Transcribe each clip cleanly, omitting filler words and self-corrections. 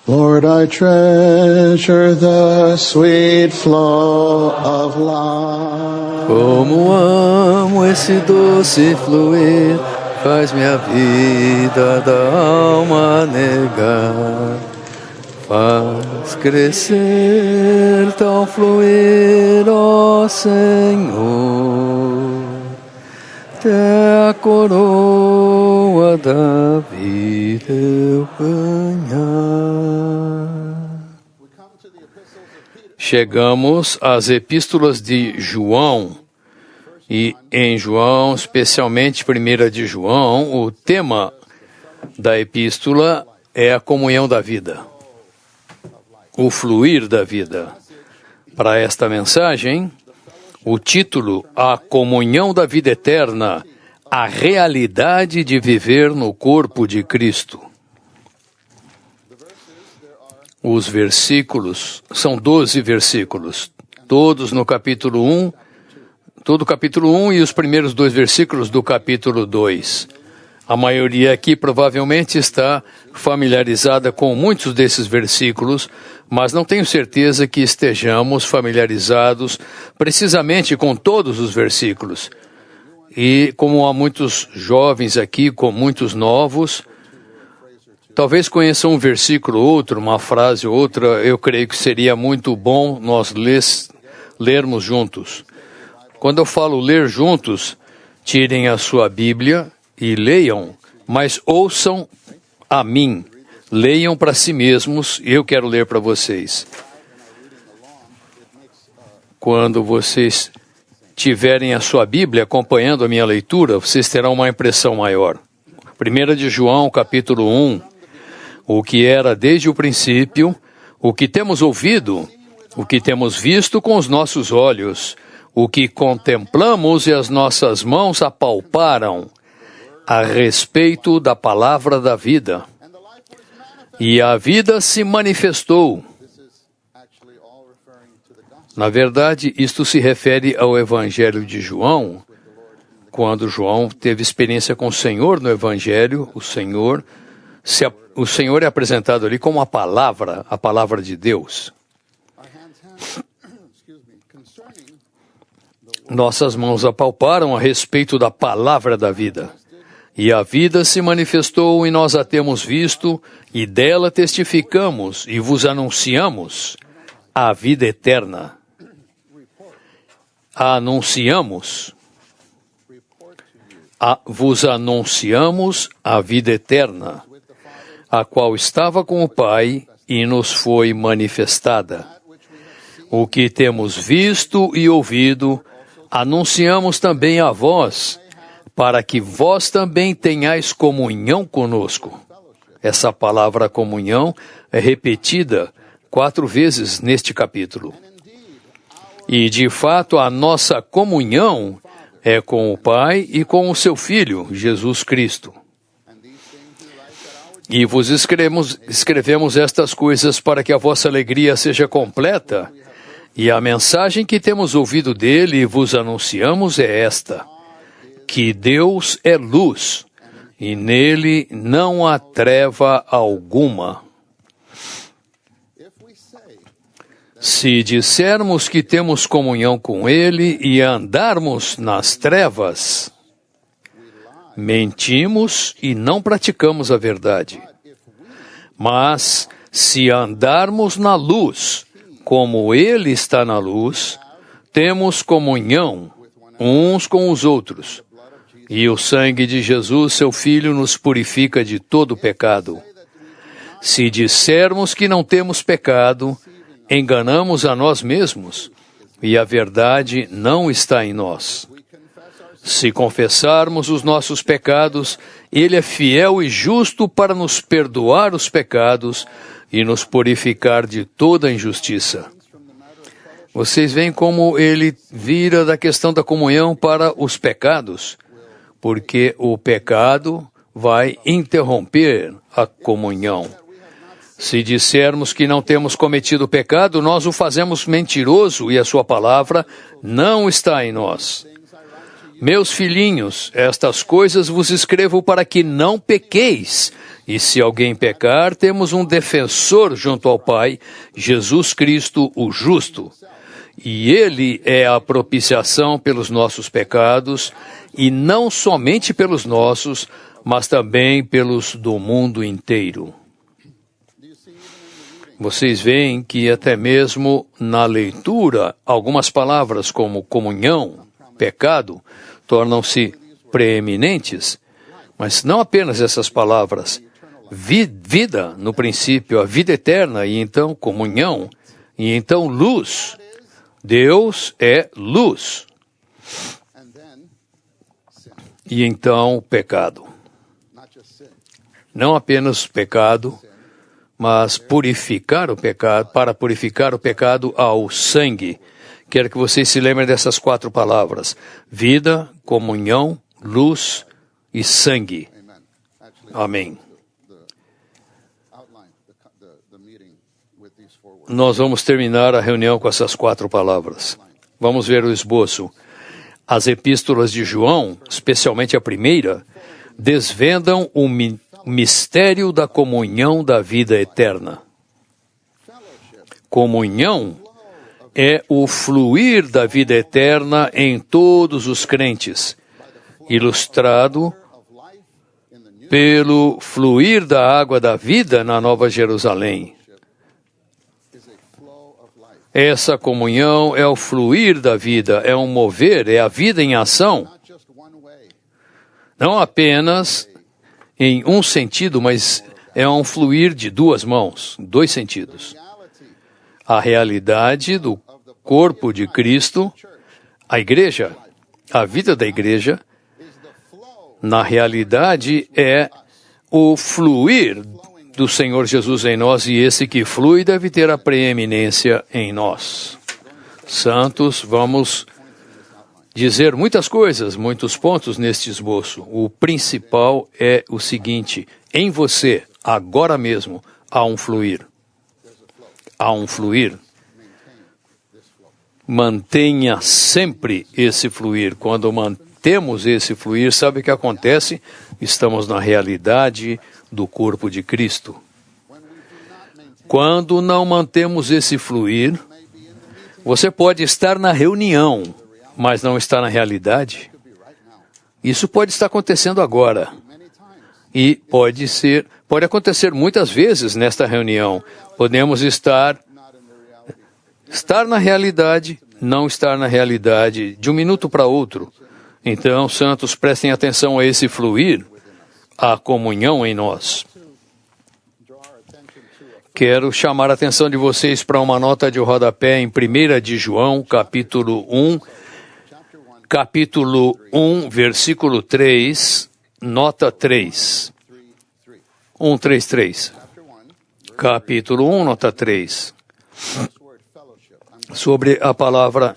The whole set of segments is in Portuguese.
Lord, I treasure the sweet flow of life. Como amo esse doce fluir, faz minha vida da alma negar. Faz crescer tal fluir, ó Senhor, até a coroa da vida eu ganhar. Chegamos às epístolas de João, e em João, especialmente 1 de João, o tema da epístola é a comunhão da vida, o fluir da vida. Para esta mensagem, o título, A Comunhão da Vida Eterna, a realidade de viver no corpo de Cristo. Os versículos, são 12 versículos, todos no capítulo 1, todo o capítulo 1 e os primeiros 2 versículos do capítulo 2. A maioria aqui provavelmente está familiarizada com muitos desses versículos, mas não tenho certeza que estejamos familiarizados precisamente com todos os versículos. E como há muitos jovens aqui, com muitos novos, talvez conheçam um versículo ou outro, uma frase ou outra. Eu creio que seria muito bom nós lermos juntos. Quando eu falo ler juntos, tirem a sua Bíblia e leiam, mas ouçam a mim. Leiam para si mesmos e eu quero ler para vocês. Quando vocês tiverem a sua Bíblia acompanhando a minha leitura, vocês terão uma impressão maior. 1 de João, capítulo 1. O que era desde o princípio, o que temos ouvido, o que temos visto com os nossos olhos, o que contemplamos e as nossas mãos apalparam, a respeito da palavra da vida. E a vida se manifestou. Na verdade, isto se refere ao Evangelho de João, quando João teve experiência com o Senhor no Evangelho. O Senhor é apresentado ali como a palavra de Deus. Nossas mãos apalparam a respeito da palavra da vida. E a vida se manifestou e nós a temos visto, e dela testificamos e vos anunciamos a vida eterna. Vos anunciamos a vida eterna, a qual estava com o Pai e nos foi manifestada. O que temos visto e ouvido, anunciamos também a vós, para que vós também tenhais comunhão conosco. Essa palavra comunhão é repetida 4 vezes neste capítulo. E, de fato, a nossa comunhão é com o Pai e com o seu Filho, Jesus Cristo. E vos escrevemos estas coisas para que a vossa alegria seja completa. E a mensagem que temos ouvido dele e vos anunciamos é esta: que Deus é luz, e nele não há treva alguma. Se dissermos que temos comunhão com ele e andarmos nas trevas, mentimos e não praticamos a verdade. Mas, se andarmos na luz, como ele está na luz, temos comunhão uns com os outros. E o sangue de Jesus, seu Filho, nos purifica de todo pecado. Se dissermos que não temos pecado, enganamos a nós mesmos, e a verdade não está em nós. Se confessarmos os nossos pecados, ele é fiel e justo para nos perdoar os pecados e nos purificar de toda injustiça. Vocês veem como ele vira da questão da comunhão para os pecados, porque o pecado vai interromper a comunhão. Se dissermos que não temos cometido pecado, nós o fazemos mentiroso e a sua palavra não está em nós. Meus filhinhos, estas coisas vos escrevo para que não pequeis. E se alguém pecar, temos um defensor junto ao Pai, Jesus Cristo, o justo. E Ele é a propiciação pelos nossos pecados, e não somente pelos nossos, mas também pelos do mundo inteiro. Vocês veem que até mesmo na leitura, algumas palavras como comunhão, pecado, tornam-se preeminentes, mas não apenas essas palavras. Vida, no princípio, a vida eterna, e então comunhão, e então luz. Deus é luz. E então pecado. Não apenas pecado, mas purificar o pecado, para purificar o pecado ao sangue. Quero que vocês se lembrem dessas 4 palavras: vida, comunhão, luz e sangue. Amém. Nós vamos terminar a reunião com essas 4 palavras. Vamos ver o esboço. As epístolas de João, especialmente a primeira, desvendam o mistério da comunhão da vida eterna. Comunhão é o fluir da vida eterna em todos os crentes, ilustrado pelo fluir da água da vida na Nova Jerusalém. Essa comunhão é o fluir da vida, é um mover, é a vida em ação. Não apenas em um sentido, mas é um fluir de 2 mãos, 2 sentidos. A realidade do corpo de Cristo, a igreja, a vida da igreja, na realidade é o fluir do Senhor Jesus em nós, e esse que flui deve ter a preeminência em nós. Santos, vamos dizer muitas coisas, muitos pontos neste esboço. O principal é o seguinte: em você, agora mesmo, há um fluir. Há um fluir. Mantenha sempre esse fluir. Quando mantemos esse fluir, sabe o que acontece? Estamos na realidade do corpo de Cristo. Quando não mantemos esse fluir, você pode estar na reunião, mas não está na realidade. Isso pode estar acontecendo agora. E pode acontecer muitas vezes nesta reunião. Podemos estar na realidade, não estar na realidade, de um minuto para outro. Então, santos, prestem atenção a esse fluir, a comunhão em nós. Quero chamar a atenção de vocês para uma nota de rodapé em 1 de João, capítulo 1, versículo 3, nota 3. 133. Capítulo 1, nota 3. Sobre a palavra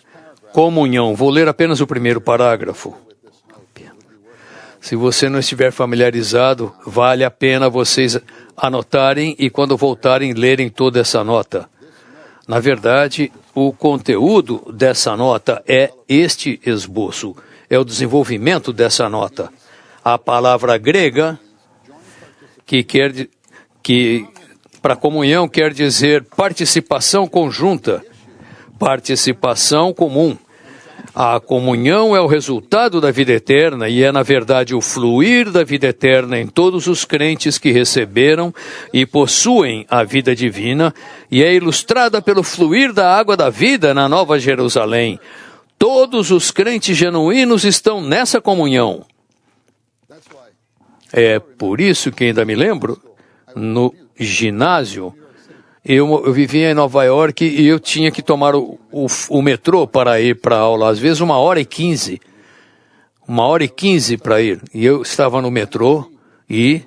comunhão. Vou ler apenas o primeiro parágrafo. Se você não estiver familiarizado, vale a pena vocês anotarem e, quando voltarem, lerem toda essa nota. Na verdade, o conteúdo dessa nota é este esboço, é o desenvolvimento dessa nota. A palavra grega, que para comunhão quer dizer participação conjunta, participação comum. A comunhão é o resultado da vida eterna e é, na verdade, o fluir da vida eterna em todos os crentes que receberam e possuem a vida divina, e é ilustrada pelo fluir da água da vida na Nova Jerusalém. Todos os crentes genuínos estão nessa comunhão. É por isso que ainda me lembro, no ginásio, eu vivia em Nova York e eu tinha que tomar o metrô para ir para a aula, às vezes 1h15. 1h15 para ir. E eu estava no metrô e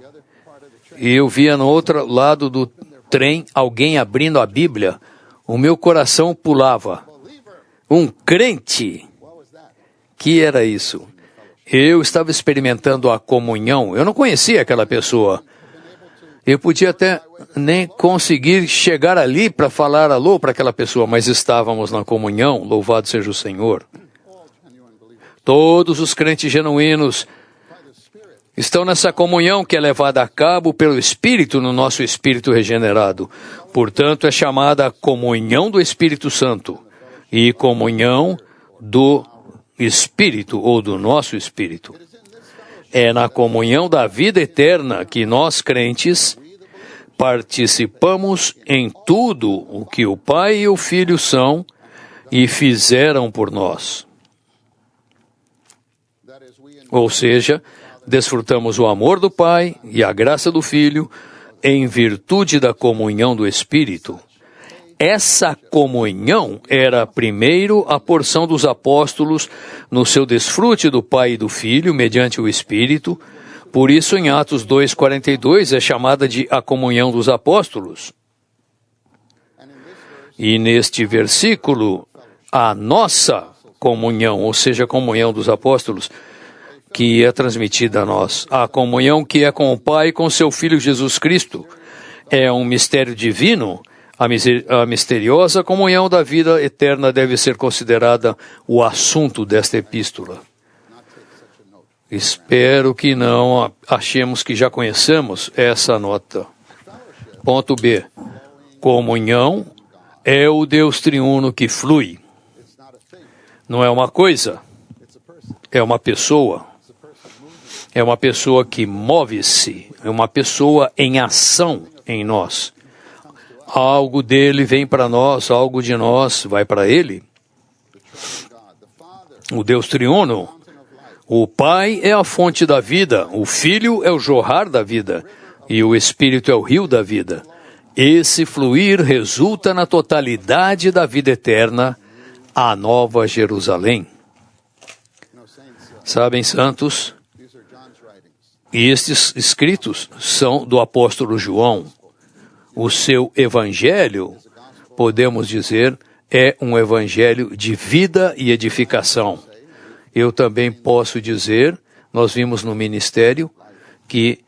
eu via no outro lado do trem alguém abrindo a Bíblia. O meu coração pulava. Um crente? Que era isso? Eu estava experimentando a comunhão. Eu não conhecia aquela pessoa. Eu podia até nem conseguir chegar ali para falar alô para aquela pessoa, mas estávamos na comunhão, louvado seja o Senhor. Todos os crentes genuínos, estão nessa comunhão que é levada a cabo pelo Espírito no nosso espírito regenerado. Portanto, é chamada comunhão do Espírito Santo e comunhão do Espírito ou do nosso Espírito. É na comunhão da vida eterna que nós, crentes, participamos em tudo o que o Pai e o Filho são e fizeram por nós. Ou seja, desfrutamos o amor do Pai e a graça do Filho em virtude da comunhão do Espírito. Essa comunhão era primeiro a porção dos apóstolos no seu desfrute do Pai e do Filho mediante o Espírito. Por isso, em Atos 2:42 é chamada de a comunhão dos apóstolos. E neste versículo, a nossa comunhão, ou seja, a comunhão dos apóstolos, que é transmitida a nós. A comunhão que é com o Pai e com seu Filho Jesus Cristo é um mistério divino. A misteriosa comunhão da vida eterna deve ser considerada o assunto desta epístola. Espero que não achemos que já conhecemos essa nota. Ponto B. Comunhão é o Deus triuno que flui. Não é uma coisa, é uma pessoa. É uma pessoa que move-se, é uma pessoa em ação em nós. Algo dele vem para nós, algo de nós vai para ele. O Deus triuno, o Pai é a fonte da vida, o Filho é o jorrar da vida e o Espírito é o rio da vida. Esse fluir resulta na totalidade da vida eterna, a Nova Jerusalém. Sabem, santos, e estes escritos são do apóstolo João. O seu evangelho, podemos dizer, é um evangelho de vida e edificação. Eu também posso dizer, nós vimos no ministério, que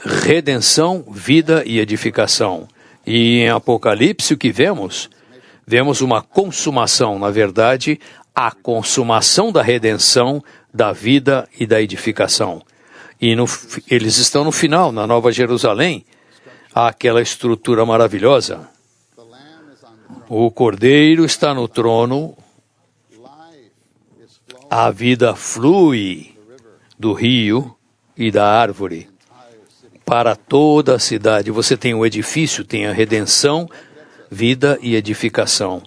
redenção, vida e edificação. E em Apocalipse o que vemos? Vemos uma consumação, na verdade, a consumação da redenção, da vida e da edificação. E eles estão no final, na Nova Jerusalém, aquela estrutura maravilhosa. O Cordeiro está no trono, a vida flui do rio e da árvore para toda a cidade. Você tem o edifício, tem a redenção, vida e edificação.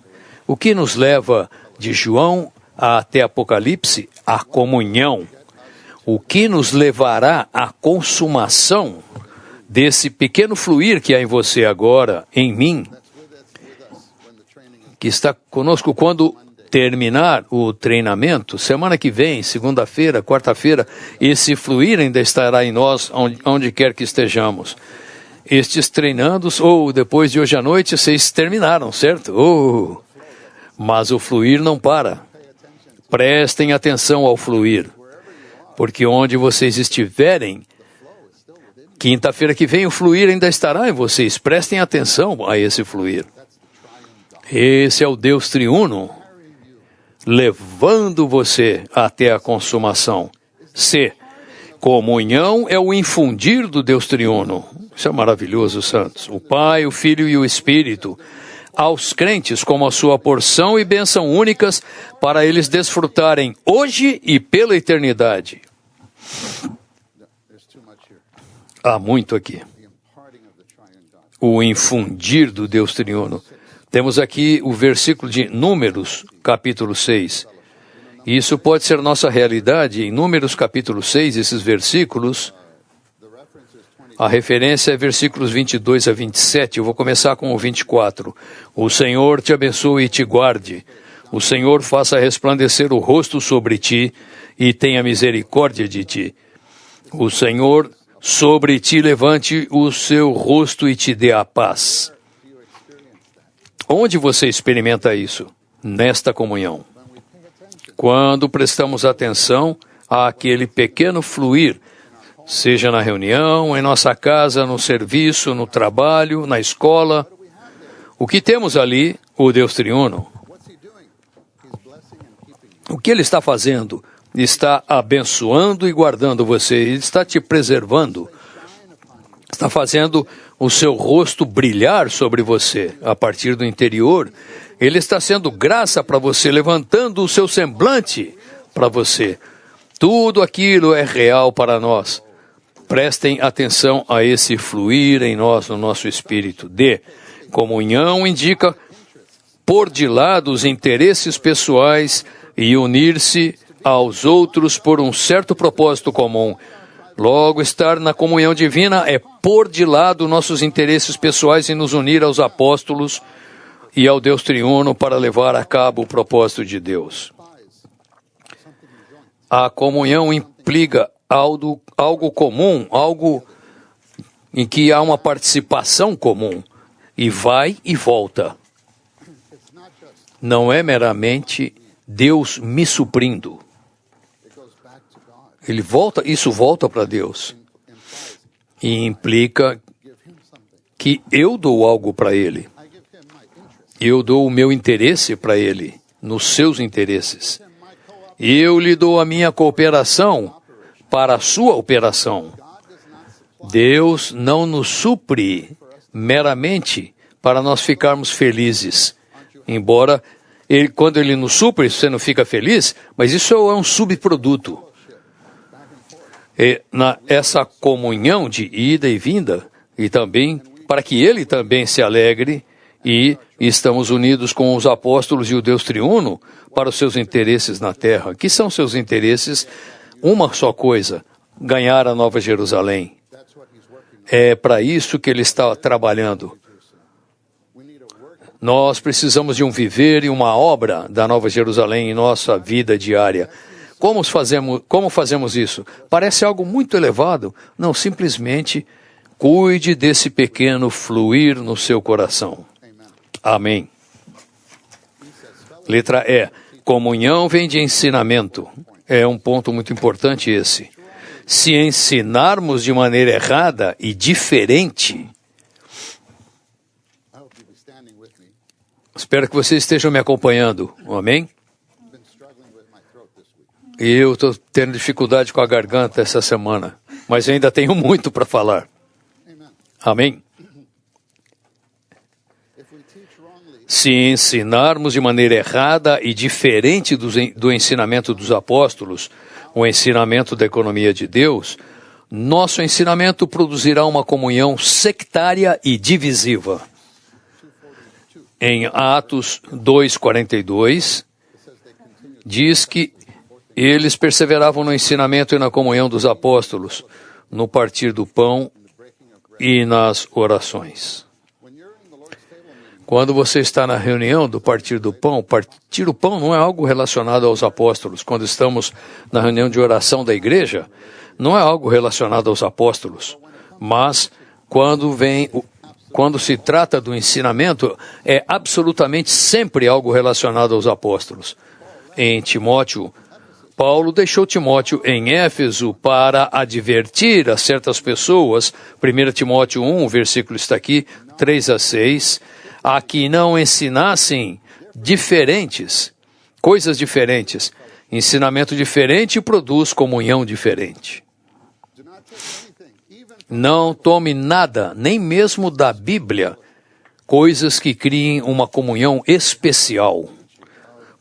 O que nos leva de João até Apocalipse? A comunhão. O que nos levará à consumação desse pequeno fluir que há em você agora, em mim, que está conosco quando terminar o treinamento, semana que vem, segunda-feira, quarta-feira, esse fluir ainda estará em nós, onde quer que estejamos. Estes treinandos, ou depois de hoje à noite, vocês terminaram, certo? Mas o fluir não para. Prestem atenção ao fluir, porque onde vocês estiverem, quinta-feira que vem o fluir ainda estará em vocês. Prestem atenção a esse fluir. Esse é o Deus triuno, levando você até a consumação. C. Comunhão é o infundir do Deus triuno. Isso é maravilhoso, santos. O Pai, o Filho e o Espírito, aos crentes como a sua porção e bênção únicas, para eles desfrutarem hoje e pela eternidade. Há muito aqui. O infundir do Deus triuno. Temos aqui o versículo de Números, capítulo 6. Isso pode ser nossa realidade. Em Números, capítulo 6, esses versículos, a referência é versículos 22 a 27. Eu vou começar com o 24. O Senhor te abençoe e te guarde. O Senhor faça resplandecer o rosto sobre ti e tenha misericórdia de ti. O Senhor sobre ti levante o seu rosto e te dê a paz. Onde você experimenta isso? Nesta comunhão. Quando prestamos atenção àquele pequeno fluir, seja na reunião, em nossa casa, no serviço, no trabalho, na escola, o que temos ali? O Deus triuno. O que Ele está fazendo? está abençoando e guardando você, Ele está te preservando, está fazendo o seu rosto brilhar sobre você a partir do interior. Ele está sendo graça para você, levantando o seu semblante para você. Tudo aquilo é real para nós. Prestem atenção a esse fluir em nós, no nosso espírito. Comunhão indica pôr de lado os interesses pessoais e unir-se aos outros por um certo propósito comum. Logo, estar na comunhão divina é pôr de lado nossos interesses pessoais e nos unir aos apóstolos e ao Deus triuno para levar a cabo o propósito de Deus. A comunhão implica algo comum, algo em que há uma participação comum, e vai e volta. Não é meramente Deus me suprindo. Isso volta para Deus. E implica que eu dou algo para Ele. Eu dou o meu interesse para Ele, nos seus interesses. Eu lhe dou a minha cooperação para a sua operação. Deus não nos supre meramente para nós ficarmos felizes. Embora, quando Ele nos supre, você não fica feliz, mas isso é um subproduto. Essa comunhão de ida e vinda, e também para que Ele também se alegre, e estamos unidos com os apóstolos e o Deus triuno para os seus interesses na terra. Que são seus interesses? Uma só coisa: ganhar a Nova Jerusalém. É para isso que Ele está trabalhando. Nós precisamos de um viver e uma obra da Nova Jerusalém em nossa vida diária. Como fazemos isso? Parece algo muito elevado. Não, simplesmente cuide desse pequeno fluir no seu coração. Amém. Letra E. Comunhão vem de ensinamento. É um ponto muito importante esse. Se ensinarmos de maneira errada e diferente, espero que vocês estejam me acompanhando. Amém? E eu estou tendo dificuldade com a garganta essa semana, mas ainda tenho muito para falar. Amém? Se ensinarmos de maneira errada e diferente do ensinamento dos apóstolos, o ensinamento da economia de Deus, nosso ensinamento produzirá uma comunhão sectária e divisiva. Em Atos 2:42, diz que eles perseveravam no ensinamento e na comunhão dos apóstolos, no partir do pão e nas orações. Quando você está na reunião do partir do pão, partir o pão não é algo relacionado aos apóstolos. Quando estamos na reunião de oração da igreja, não é algo relacionado aos apóstolos. Mas quando se trata do ensinamento, é absolutamente sempre algo relacionado aos apóstolos. Em Timóteo, Paulo deixou Timóteo em Éfeso para advertir a certas pessoas, 1 Timóteo 1, o versículo está aqui, 3-6, a que não ensinassem coisas diferentes. Ensinamento diferente produz comunhão diferente. Não tome nada, nem mesmo da Bíblia, coisas que criem uma comunhão especial.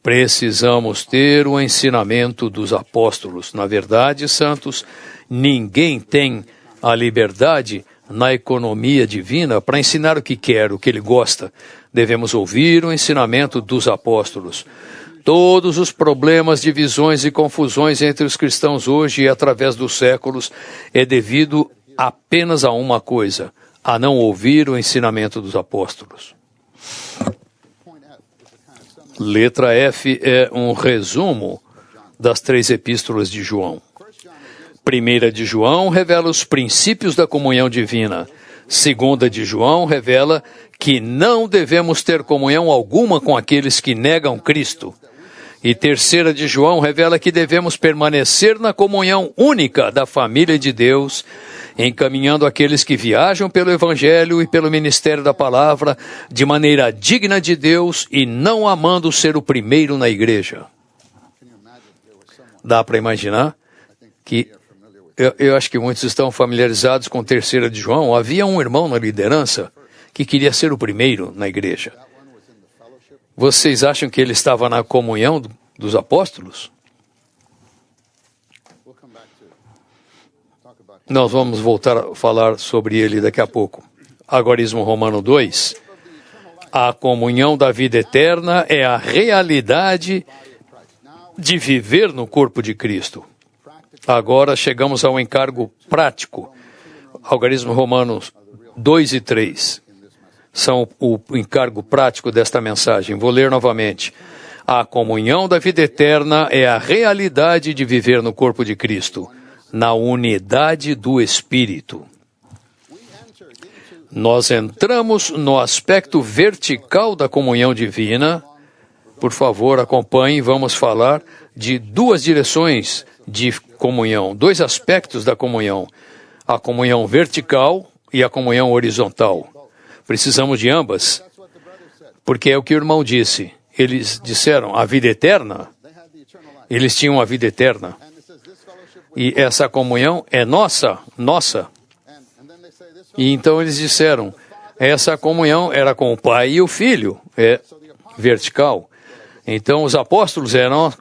Precisamos ter o ensinamento dos apóstolos. Na verdade, santos, ninguém tem a liberdade na economia divina para ensinar o que quer, o que ele gosta. Devemos ouvir o ensinamento dos apóstolos. Todos os problemas, divisões e confusões entre os cristãos hoje e através dos séculos é devido apenas a uma coisa: a não ouvir o ensinamento dos apóstolos. Letra F é um resumo das 3 epístolas de João. Primeira de João revela os princípios da comunhão divina. Segunda de João revela que não devemos ter comunhão alguma com aqueles que negam Cristo. E terceira de João revela que devemos permanecer na comunhão única da família de Deus, encaminhando aqueles que viajam pelo Evangelho e pelo ministério da palavra de maneira digna de Deus e não amando ser o primeiro na igreja. Dá para imaginar que eu acho que muitos estão familiarizados com 3ª de João. Havia um irmão na liderança que queria ser o primeiro na igreja. Vocês acham que ele estava na comunhão dos apóstolos? Nós vamos voltar a falar sobre ele daqui a pouco. Agorismo Romano 2. A comunhão da vida eterna é a realidade de viver no corpo de Cristo. Agora chegamos ao encargo prático. Algarismo Romanos 2 e 3 são o encargo prático desta mensagem. Vou ler novamente. A comunhão da vida eterna é a realidade de viver no corpo de Cristo, na unidade do Espírito. Nós entramos no aspecto vertical da comunhão divina. Por favor, acompanhe, vamos falar de 2 direções de comunhão, 2 aspectos da comunhão, a comunhão vertical e a comunhão horizontal. Precisamos de ambas, porque é o que o irmão disse. Eles disseram a vida eterna, eles tinham a vida eterna, e essa comunhão é nossa. E então eles disseram, essa comunhão era com o Pai e o Filho, é vertical. Então os apóstolos eram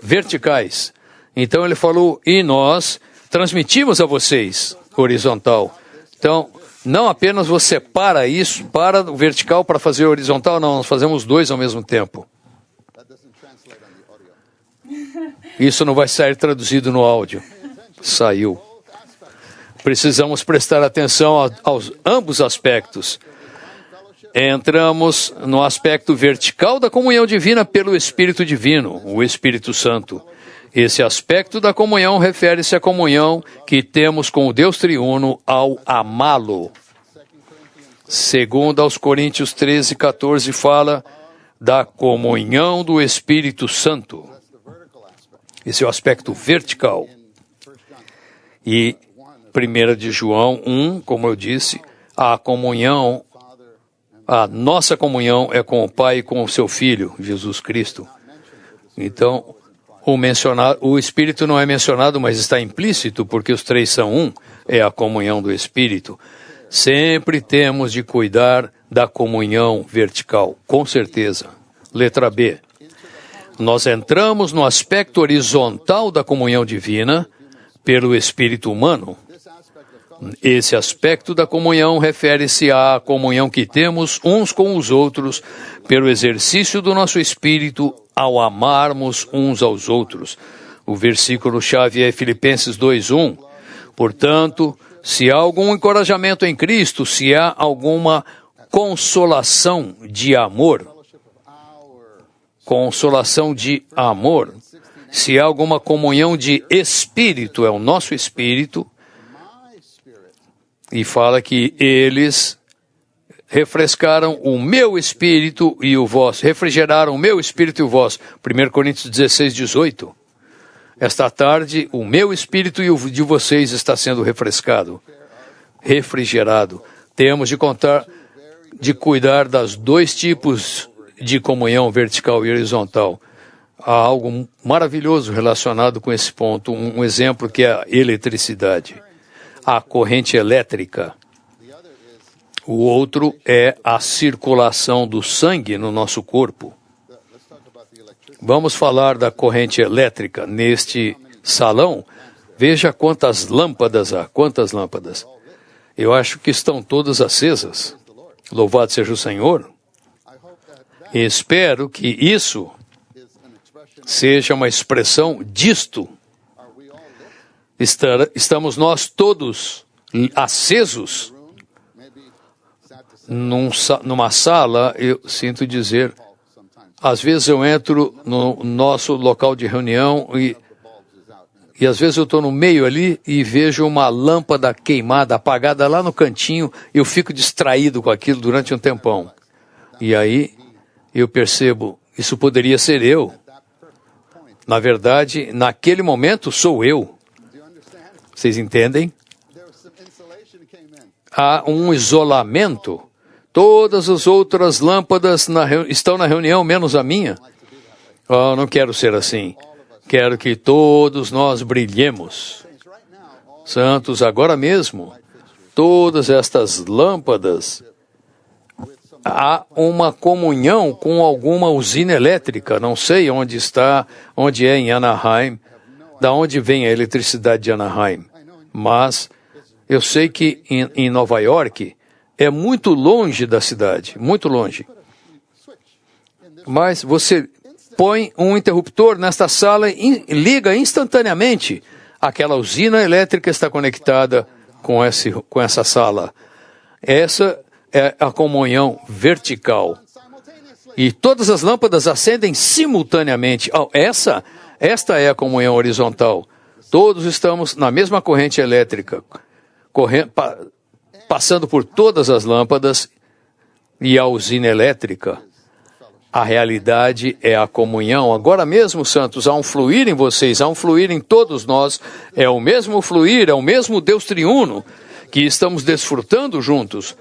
verticais. Então ele falou, e nós transmitimos a vocês, horizontal. Então, não apenas você para isso, para o vertical para fazer o horizontal, não, nós fazemos 2 ao mesmo tempo. Isso não vai sair traduzido no áudio. Saiu. Precisamos prestar atenção aos ambos aspectos. Entramos no aspecto vertical da comunhão divina pelo Espírito Divino, o Espírito Santo. Esse aspecto da comunhão refere-se à comunhão que temos com o Deus triuno ao amá-lo. Segundo aos Coríntios 13, 14, fala da comunhão do Espírito Santo. Esse é o aspecto vertical. E 1 de João 1, como eu disse, a nossa comunhão é com o Pai e com o seu Filho, Jesus Cristo. Então, o Espírito não é mencionado, mas está implícito, porque os 3 são um, é a comunhão do Espírito. Sempre temos de cuidar da comunhão vertical, com certeza. Letra B. Nós entramos no aspecto horizontal da comunhão divina pelo Espírito humano. Esse aspecto da comunhão refere-se à comunhão que temos uns com os outros pelo exercício do nosso espírito ao amarmos uns aos outros. O versículo-chave é Filipenses 2:1. Portanto, se há algum encorajamento em Cristo, se há alguma consolação de amor, se há alguma comunhão de espírito, é o nosso espírito, e fala que eles refrescaram o meu espírito e o vosso, refrigeraram o meu espírito e o vosso. 1 Coríntios 16, 18. Esta tarde, o meu espírito e o de vocês está sendo refrigerado. Temos de cuidar das 2 tipos de comunhão vertical e horizontal. Há algo maravilhoso relacionado com esse ponto. Um exemplo que é a eletricidade, a corrente elétrica. O outro é a circulação do sangue no nosso corpo. Vamos falar da corrente elétrica neste salão. Veja quantas lâmpadas há. Quantas lâmpadas? Eu acho que estão todas acesas. Louvado seja o Senhor. Espero que isso seja uma expressão disto. Estamos nós todos acesos numa sala, eu sinto dizer, às vezes eu entro no nosso local de reunião e às vezes eu estou no meio ali e vejo uma lâmpada queimada, apagada lá no cantinho, eu fico distraído com aquilo durante um tempão. E aí eu percebo, isso poderia ser eu. Na verdade, naquele momento sou eu. Vocês entendem? Há um isolamento. Todas as outras lâmpadas estão na reunião, menos a minha. Oh, não quero ser assim. Quero que todos nós brilhemos. Santos, agora mesmo, todas estas lâmpadas, há uma comunhão com alguma usina elétrica. Não sei onde está, onde é em Anaheim, da onde vem a eletricidade de Anaheim. Mas eu sei que em Nova York é muito longe da cidade, muito longe. Mas você põe um interruptor nesta sala e liga instantaneamente. Aquela usina elétrica está conectada com essa sala. Essa é a comunhão vertical. E todas as lâmpadas acendem simultaneamente. Esta é a comunhão horizontal. Todos estamos na mesma corrente elétrica, passando por todas as lâmpadas e a usina elétrica. A realidade é a comunhão. Agora mesmo, santos, há um fluir em vocês, há um fluir em todos nós. É o mesmo fluir, é o mesmo Deus triuno que estamos desfrutando juntos.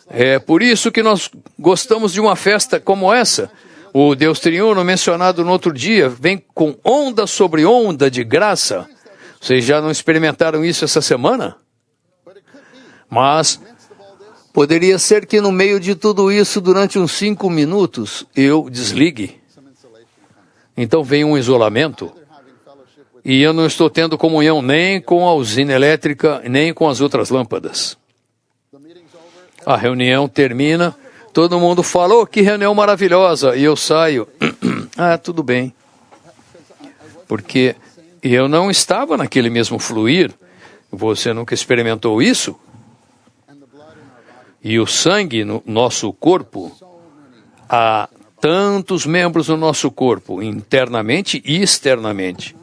É por isso que nós gostamos de uma festa como essa. O Deus triuno, mencionado no outro dia, vem com onda sobre onda de graça. Vocês já não experimentaram isso essa semana? Mas poderia ser que no meio de tudo isso, durante uns 5 minutos, eu desligue. Então vem um isolamento. E eu não estou tendo comunhão nem com a usina elétrica, nem com as outras lâmpadas. A reunião termina, todo mundo falou, que reunião maravilhosa, e eu saio. Tudo bem. Porque eu não estava naquele mesmo fluir. Você nunca experimentou isso? E o sangue no nosso corpo, há tantos membros no nosso corpo, internamente e externamente.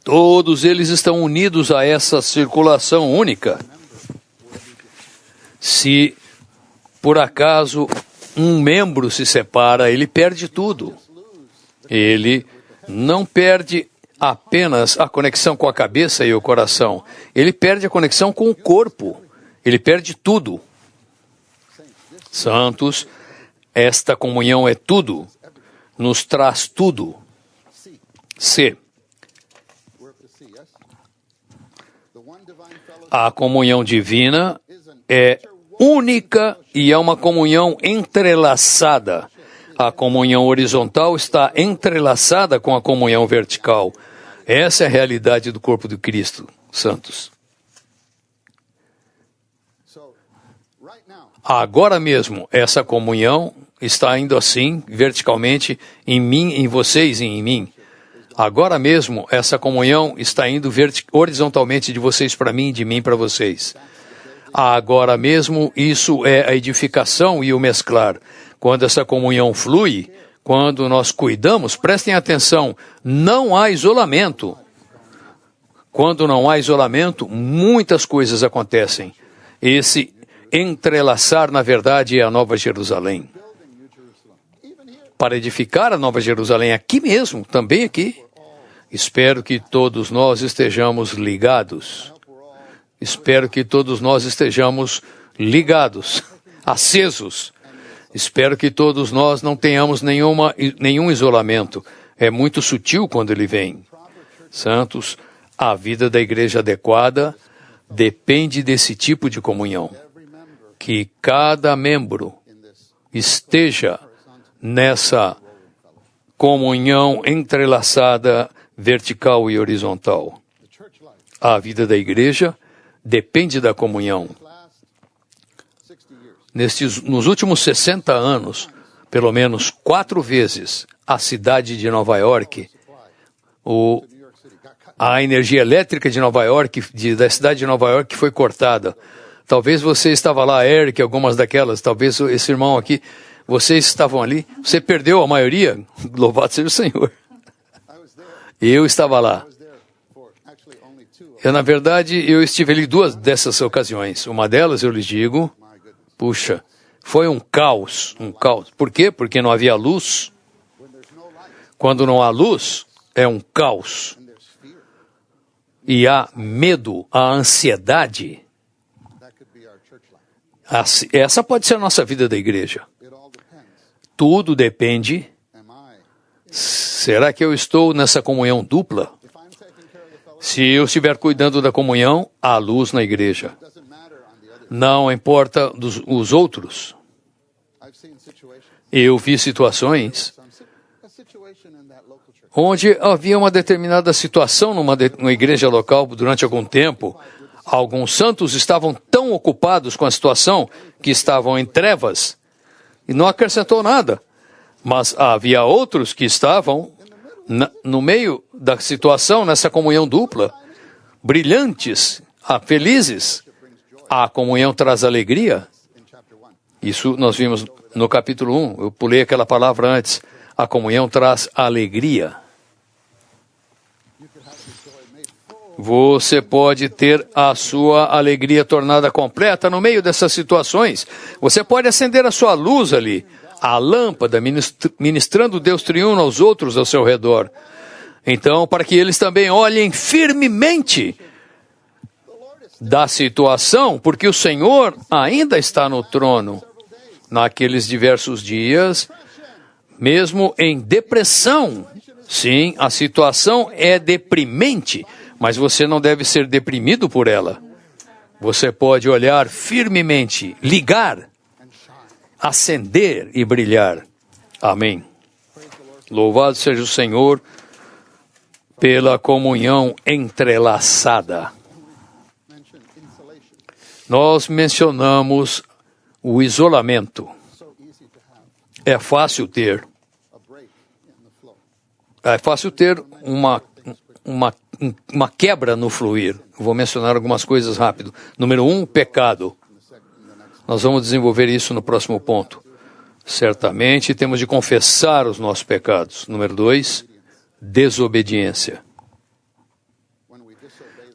Todos eles estão unidos a essa circulação única. Se, por acaso, um membro se separa, ele perde tudo. Ele não perde apenas a conexão com a cabeça e o coração. Ele perde a conexão com o corpo. Ele perde tudo. Santos, esta comunhão é tudo. Nos traz tudo. C. A comunhão divina é única e é uma comunhão entrelaçada. A comunhão horizontal está entrelaçada com a comunhão vertical. Essa é a realidade do corpo de Cristo, santos. Agora mesmo, essa comunhão está indo assim, verticalmente, em mim, em vocês e em mim. Agora mesmo, essa comunhão está indo horizontalmente de vocês para mim e de mim para vocês. Agora mesmo, isso é a edificação e o mesclar. Quando essa comunhão flui, quando nós cuidamos, prestem atenção, não há isolamento. Quando não há isolamento, muitas coisas acontecem. Esse entrelaçar, na verdade, é a Nova Jerusalém. Para edificar a Nova Jerusalém aqui mesmo, também aqui, espero que todos nós estejamos ligados. Espero que todos nós estejamos ligados, acesos. Espero que todos nós não tenhamos nenhum isolamento. É muito sutil quando ele vem. Santos, a vida da igreja adequada depende desse tipo de comunhão. Que cada membro esteja nessa comunhão entrelaçada, vertical e horizontal. A vida da igreja depende da comunhão. Nos últimos 60 anos, pelo menos 4 vezes, a cidade de Nova York, a energia elétrica de Nova York, da cidade de Nova York, foi cortada. Talvez você estava lá, Eric, algumas daquelas, talvez esse irmão aqui, vocês estavam ali, você perdeu a maioria, louvado seja o Senhor. Eu estava lá. Na verdade, eu estive ali 2 dessas ocasiões. Uma delas, eu lhes digo, puxa, foi um caos. Por quê? Porque não havia luz. Quando não há luz, é um caos. E há medo, há ansiedade. Essa pode ser a nossa vida da igreja. Tudo depende Será que eu estou nessa comunhão dupla? Se eu estiver cuidando da comunhão, há luz na igreja. Não importa os outros. Eu vi situações onde havia uma determinada situação numa igreja local durante algum tempo. Alguns santos estavam tão ocupados com a situação que estavam em trevas e não acrescentou nada. Mas havia outros que estavam no meio da situação, nessa comunhão dupla, brilhantes, felizes. A comunhão traz alegria. Isso nós vimos no capítulo 1. Eu pulei aquela palavra antes. A comunhão traz alegria. Você pode ter a sua alegria tornada completa no meio dessas situações. Você pode acender a sua luz ali, a lâmpada, ministrando Deus triuno aos outros ao seu redor. Então, para que eles também olhem firmemente da situação, porque o Senhor ainda está no trono. Naqueles diversos dias, mesmo em depressão, sim, a situação é deprimente, mas você não deve ser deprimido por ela. Você pode olhar firmemente, ligar, acender e brilhar. Amém. Louvado seja o Senhor pela comunhão entrelaçada. Nós mencionamos o isolamento. É fácil ter uma quebra no fluir. Vou mencionar algumas coisas rápido. Número 1, pecado. Nós vamos desenvolver isso no próximo ponto. Certamente temos de confessar os nossos pecados. Número 2, desobediência.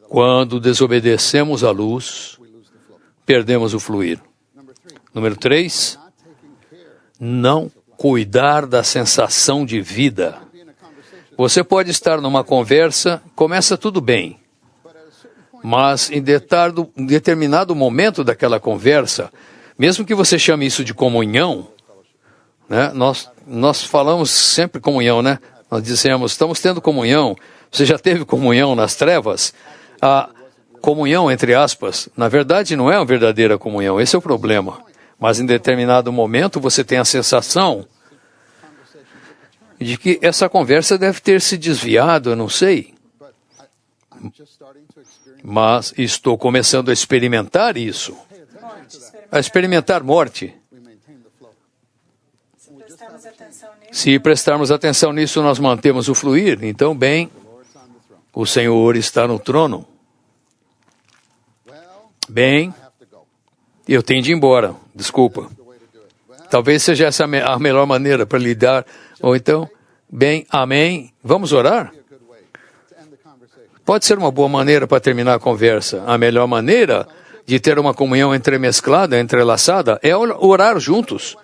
Quando desobedecemos a luz, perdemos o fluir. Número 3, não cuidar da sensação de vida. Você pode estar numa conversa, começa tudo bem, mas em determinado momento daquela conversa, mesmo que você chame isso de comunhão, né? Nós falamos sempre comunhão, né? Nós dizemos, estamos tendo comunhão. Você já teve comunhão nas trevas? A comunhão, entre aspas, na verdade não é uma verdadeira comunhão, esse é o problema. Mas em determinado momento você tem a sensação de que essa conversa deve ter se desviado, eu não sei. Mas estou começando a experimentar isso. A experimentar morte. Se prestarmos atenção nisso, nós mantemos o fluir. Então, bem, o Senhor está no trono. Bem, eu tenho de ir embora, desculpa. Talvez seja essa a melhor maneira para lidar. Ou então, bem, amém, vamos orar? Pode ser uma boa maneira para terminar a conversa. A melhor maneira de ter uma comunhão entremesclada, entrelaçada, é orar juntos.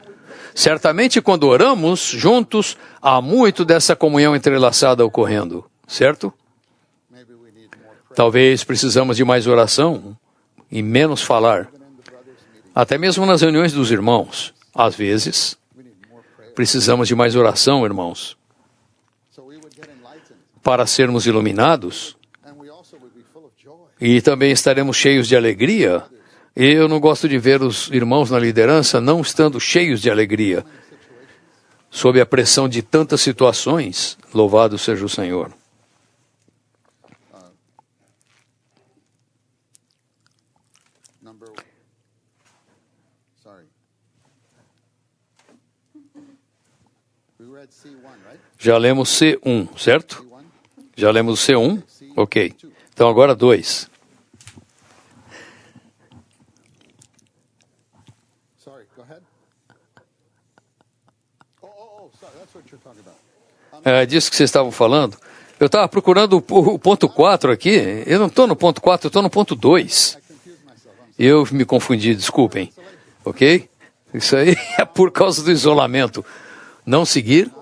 Certamente, quando oramos juntos, há muito dessa comunhão entrelaçada ocorrendo, certo? Talvez precisamos de mais oração e menos falar. Até mesmo nas reuniões dos irmãos, às vezes, precisamos de mais oração, irmãos, para sermos iluminados, e também estaremos cheios de alegria. Eu não gosto de ver os irmãos na liderança não estando cheios de alegria, sob a pressão de tantas situações. Louvado seja o Senhor. Já lemos C1, certo? Já lemos o C1? Ok. Então agora 2. Disso que vocês estavam falando. Eu estava procurando o ponto 4 aqui. Eu não estou no ponto 4, eu estou no ponto 2. Eu me confundi, desculpem. Ok? Isso aí é por causa do isolamento. Não seguir.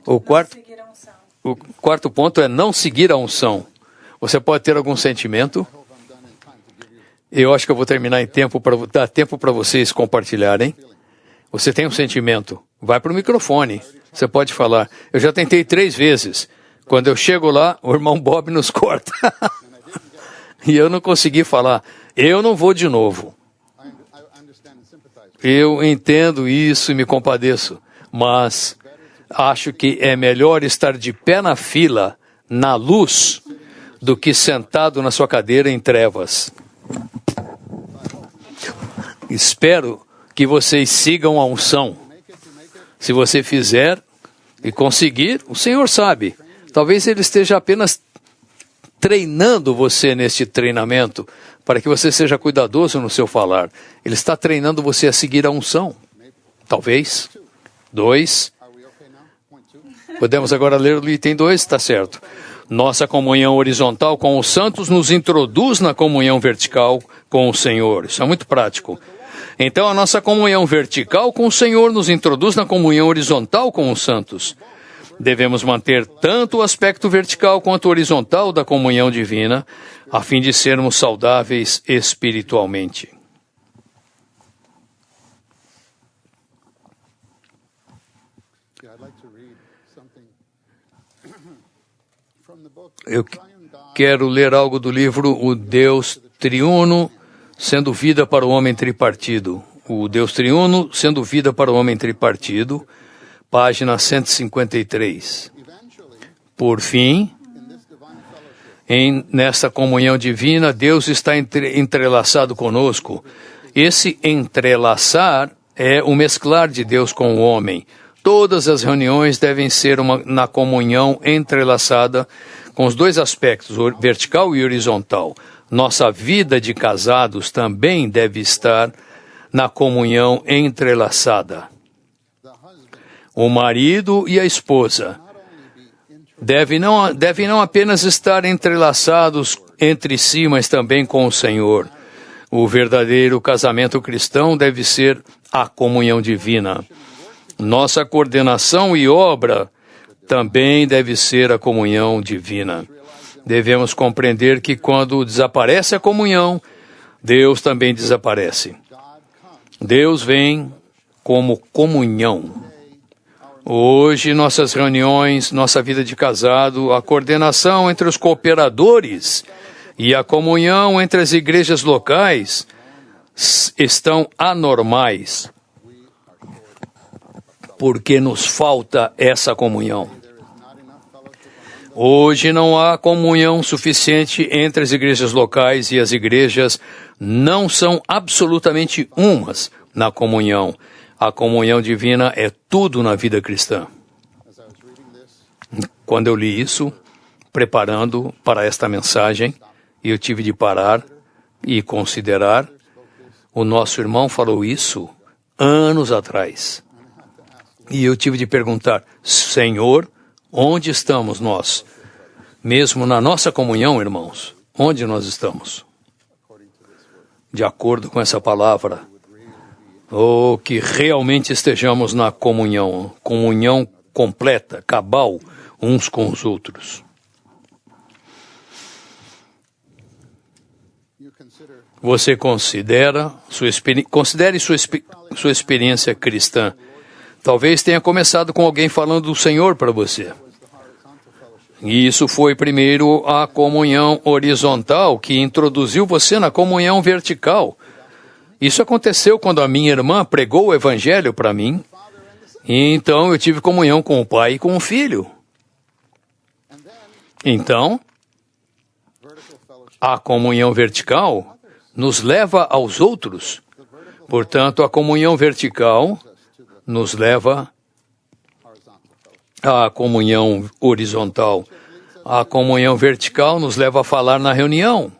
O quarto ponto é não seguir a unção. Você pode ter algum sentimento. Eu acho que eu vou terminar em tempo para dar tempo para vocês compartilharem. Você tem um sentimento. Vai para o microfone. Você pode falar. Eu já tentei 3 vezes. Quando eu chego lá, o irmão Bob nos corta. E eu não consegui falar. Eu não vou de novo. Eu entendo isso e me compadeço. Mas acho que é melhor estar de pé na fila, na luz, do que sentado na sua cadeira em trevas. Espero que vocês sigam a unção. Se você fizer e conseguir, o Senhor sabe. Talvez Ele esteja apenas treinando você neste treinamento, para que você seja cuidadoso no seu falar. Ele está treinando você a seguir a unção. Talvez. 2. Podemos agora ler o item 2, está certo. Nossa comunhão horizontal com os santos nos introduz na comunhão vertical com o Senhor. Isso é muito prático. Então, a nossa comunhão vertical com o Senhor nos introduz na comunhão horizontal com os santos. Devemos manter tanto o aspecto vertical quanto o horizontal da comunhão divina, a fim de sermos saudáveis espiritualmente. Eu quero ler algo do livro O Deus Triuno, sendo vida para o homem tripartido. O Deus Triuno, sendo vida para o homem tripartido, página 153. Por fim, nessa comunhão divina, Deus está entrelaçado conosco. Esse entrelaçar é o mesclar de Deus com o homem. Todas as reuniões devem ser na comunhão entrelaçada com os 2 aspectos, vertical e horizontal. Nossa vida de casados também deve estar na comunhão entrelaçada. O marido e a esposa devem não apenas estar entrelaçados entre si, mas também com o Senhor. O verdadeiro casamento cristão deve ser a comunhão divina. Nossa coordenação e obra também deve ser a comunhão divina. Devemos compreender que quando desaparece a comunhão, Deus também desaparece. Deus vem como comunhão. Hoje, nossas reuniões, nossa vida de casado, a coordenação entre os cooperadores e a comunhão entre as igrejas locais estão anormais, porque nos falta essa comunhão. Hoje não há comunhão suficiente entre as igrejas locais e as igrejas não são absolutamente umas na comunhão. A comunhão divina é tudo na vida cristã. Quando eu li isso, preparando para esta mensagem, eu tive de parar e considerar, o nosso irmão falou isso anos atrás. E eu tive de perguntar, Senhor, onde estamos nós? Mesmo na nossa comunhão, irmãos, onde nós estamos? De acordo com essa palavra, que realmente estejamos na comunhão completa, cabal, uns com os outros. Você considere sua experiência cristã. Talvez tenha começado com alguém falando do Senhor para você. E isso foi primeiro a comunhão horizontal que introduziu você na comunhão vertical. Isso aconteceu quando a minha irmã pregou o evangelho para mim. E então eu tive comunhão com o pai e com o filho. Então, a comunhão vertical nos leva aos outros. Portanto, a comunhão vertical nos leva à comunhão horizontal. A comunhão vertical nos leva a falar na reunião,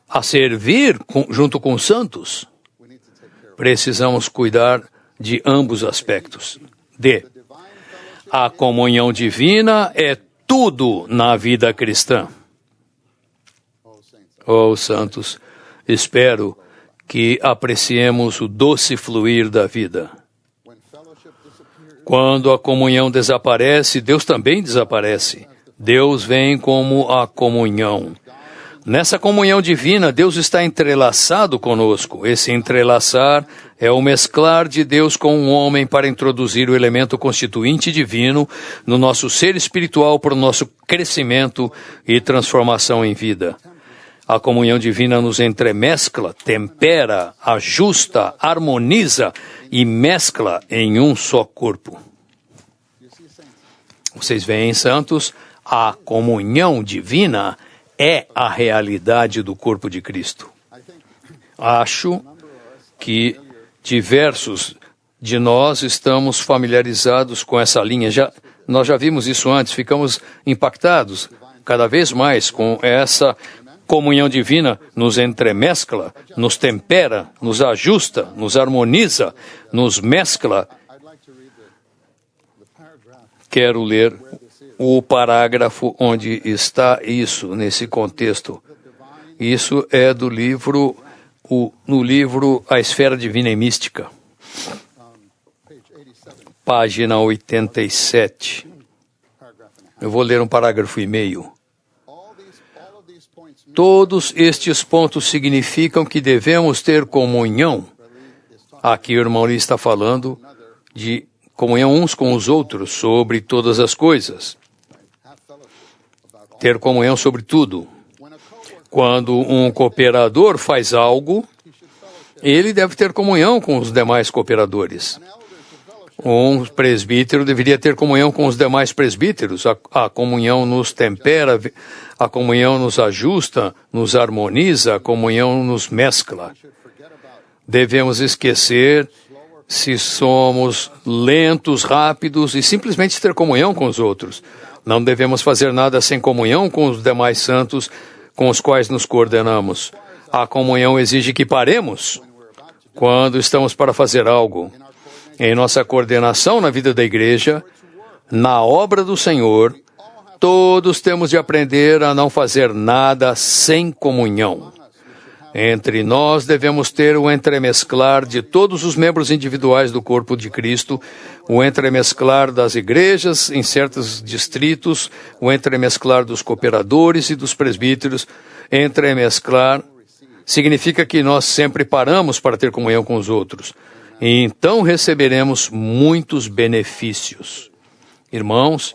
a servir junto com os santos. Precisamos cuidar de ambos aspectos. A comunhão divina é tudo na vida cristã. Santos, espero que apreciemos o doce fluir da vida. Quando a comunhão desaparece, Deus também desaparece. Deus vem como a comunhão. Nessa comunhão divina, Deus está entrelaçado conosco. Esse entrelaçar é o mesclar de Deus com o homem para introduzir o elemento constituinte divino no nosso ser espiritual para o nosso crescimento e transformação em vida. A comunhão divina nos entremescla, tempera, ajusta, harmoniza e mescla em um só corpo. Vocês veem, santos, a comunhão divina é a realidade do corpo de Cristo. Acho que diversos de nós estamos familiarizados com essa linha. Nós já vimos isso antes, ficamos impactados cada vez mais com essa comunhão divina. Nos entremescla, nos tempera, nos ajusta, nos harmoniza, nos mescla. Quero ler o parágrafo onde está isso, nesse contexto. Isso é do livro, no livro A Esfera Divina e Mística, página 87. Eu vou ler um parágrafo e meio. Todos estes pontos significam que devemos ter comunhão. Aqui o irmão Lee está falando de comunhão uns com os outros sobre todas as coisas. Ter comunhão sobre tudo. Quando um cooperador faz algo, ele deve ter comunhão com os demais cooperadores. Um presbítero deveria ter comunhão com os demais presbíteros. A comunhão nos tempera, a comunhão nos ajusta, nos harmoniza, a comunhão nos mescla. Devemos esquecer se somos lentos, rápidos e simplesmente ter comunhão com os outros. Não devemos fazer nada sem comunhão com os demais santos com os quais nos coordenamos. A comunhão exige que paremos quando estamos para fazer algo. Em nossa coordenação na vida da igreja, na obra do Senhor, todos temos de aprender a não fazer nada sem comunhão. Entre nós devemos ter o entremesclar de todos os membros individuais do corpo de Cristo, o entremesclar das igrejas em certos distritos, o entremesclar dos cooperadores e dos presbíteros. Entremesclar significa que nós sempre paramos para ter comunhão com os outros. E então receberemos muitos benefícios. Irmãos,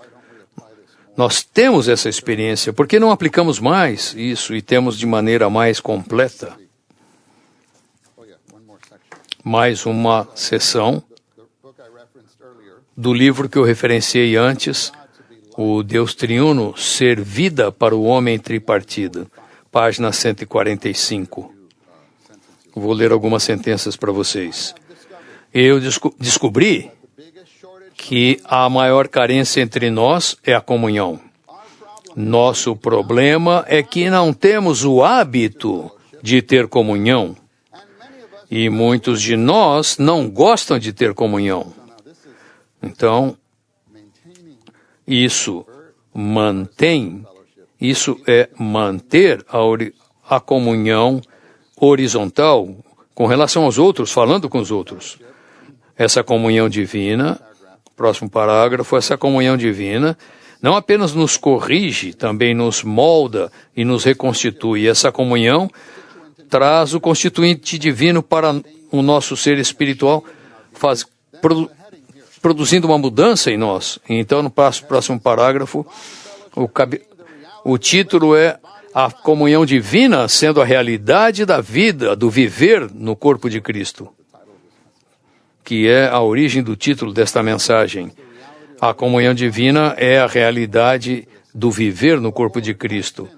nós temos essa experiência, por que não aplicamos mais isso e temos de maneira mais completa? Mais uma sessão do livro que eu referenciei antes, o Deus Triuno, Ser Vida para o Homem Tripartido, página 145. Vou ler algumas sentenças para vocês. Eu descobri que a maior carência entre nós é a comunhão. Nosso problema é que não temos o hábito de ter comunhão. E muitos de nós não gostam de ter comunhão. Então, isso é manter a comunhão horizontal com relação aos outros, falando com os outros. Essa comunhão divina, próximo parágrafo, essa comunhão divina não apenas nos corrige, também nos molda e nos reconstitui. Essa comunhão traz o constituinte divino para o nosso ser espiritual, produzindo uma mudança em nós. Então, no próximo parágrafo, o título é A Comunhão Divina sendo a realidade da vida, do viver no corpo de Cristo, que é a origem do título desta mensagem. A comunhão divina é a realidade do viver no corpo de Cristo.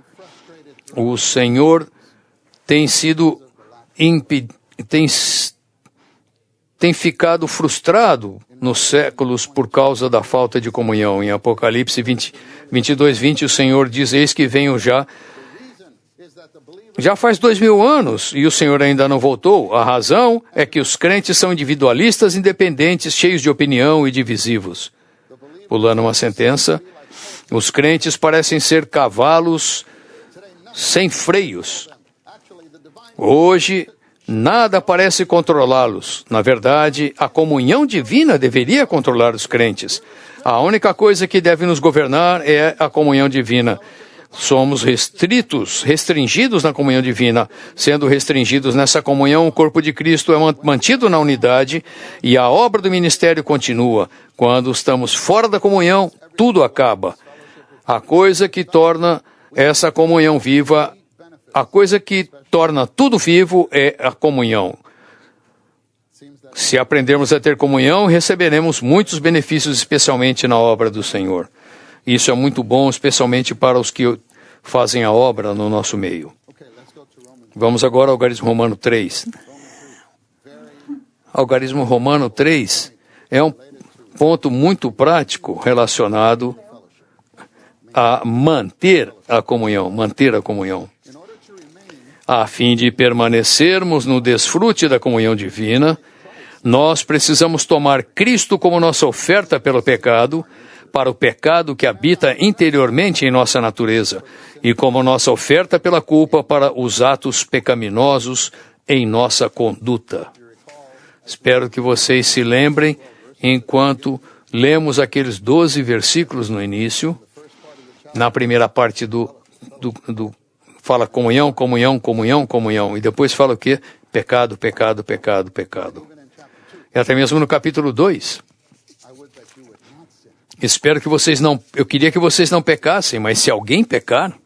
O Senhor tem ficado frustrado nos séculos por causa da falta de comunhão. Em Apocalipse 22:20, o Senhor diz, eis que venho já faz 2000 anos e o Senhor ainda não voltou. A razão é que os crentes são individualistas, independentes, cheios de opinião e divisivos. Pulando uma sentença, os crentes parecem ser cavalos sem freios. Hoje, nada parece controlá-los. Na verdade, a comunhão divina deveria controlar os crentes. A única coisa que deve nos governar é a comunhão divina. somos restringidos na comunhão divina. Sendo restringidos nessa comunhão, o corpo de Cristo é mantido na unidade e a obra do ministério continua. Quando estamos fora da comunhão, tudo acaba. A coisa que torna essa comunhão viva, a coisa que torna tudo vivo é a comunhão. Se aprendermos a ter comunhão, receberemos muitos benefícios, especialmente na obra do Senhor. Isso é muito bom, especialmente para os que fazem a obra no nosso meio. Vamos agora ao Algarismo Romano 3. Algarismo Romano 3 é um ponto muito prático relacionado a manter a comunhão. A fim de permanecermos no desfrute da comunhão divina, nós precisamos tomar Cristo como nossa oferta pelo pecado, para o pecado que habita interiormente em nossa natureza, e como nossa oferta pela culpa para os atos pecaminosos em nossa conduta. Espero que vocês se lembrem, enquanto lemos aqueles 12 versículos no início, na primeira parte fala comunhão, comunhão, comunhão, comunhão, e depois fala o quê? Pecado, pecado, pecado, pecado. E até mesmo no capítulo 2. Eu queria que vocês não pecassem, mas se alguém pecar,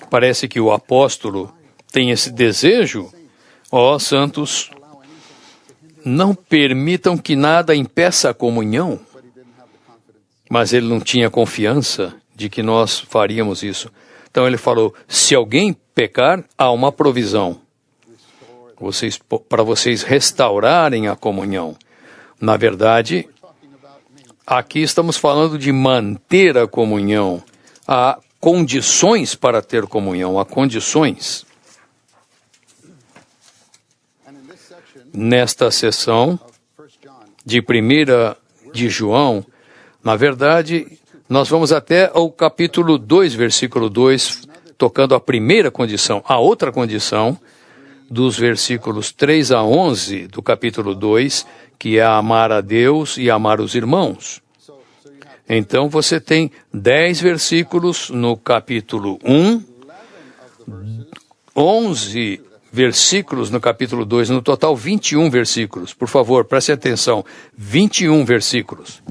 parece que o apóstolo tem esse desejo. Ó, santos, não permitam que nada impeça a comunhão. Mas ele não tinha confiança de que nós faríamos isso. Então ele falou, se alguém pecar, há uma provisão para vocês restaurarem a comunhão. Na verdade, aqui estamos falando de manter a comunhão. Há condições para ter comunhão, há condições. Nesta sessão de 1 de João, na verdade, nós vamos até ao capítulo 2, versículo 2, tocando a primeira condição. A outra condição, dos versículos 3 a 11 do capítulo 2, que é amar a Deus e amar os irmãos. Então você tem 10 versículos no capítulo 1, 11 versículos no capítulo 2, no total 21 versículos. Por favor, preste atenção, 21 versículos.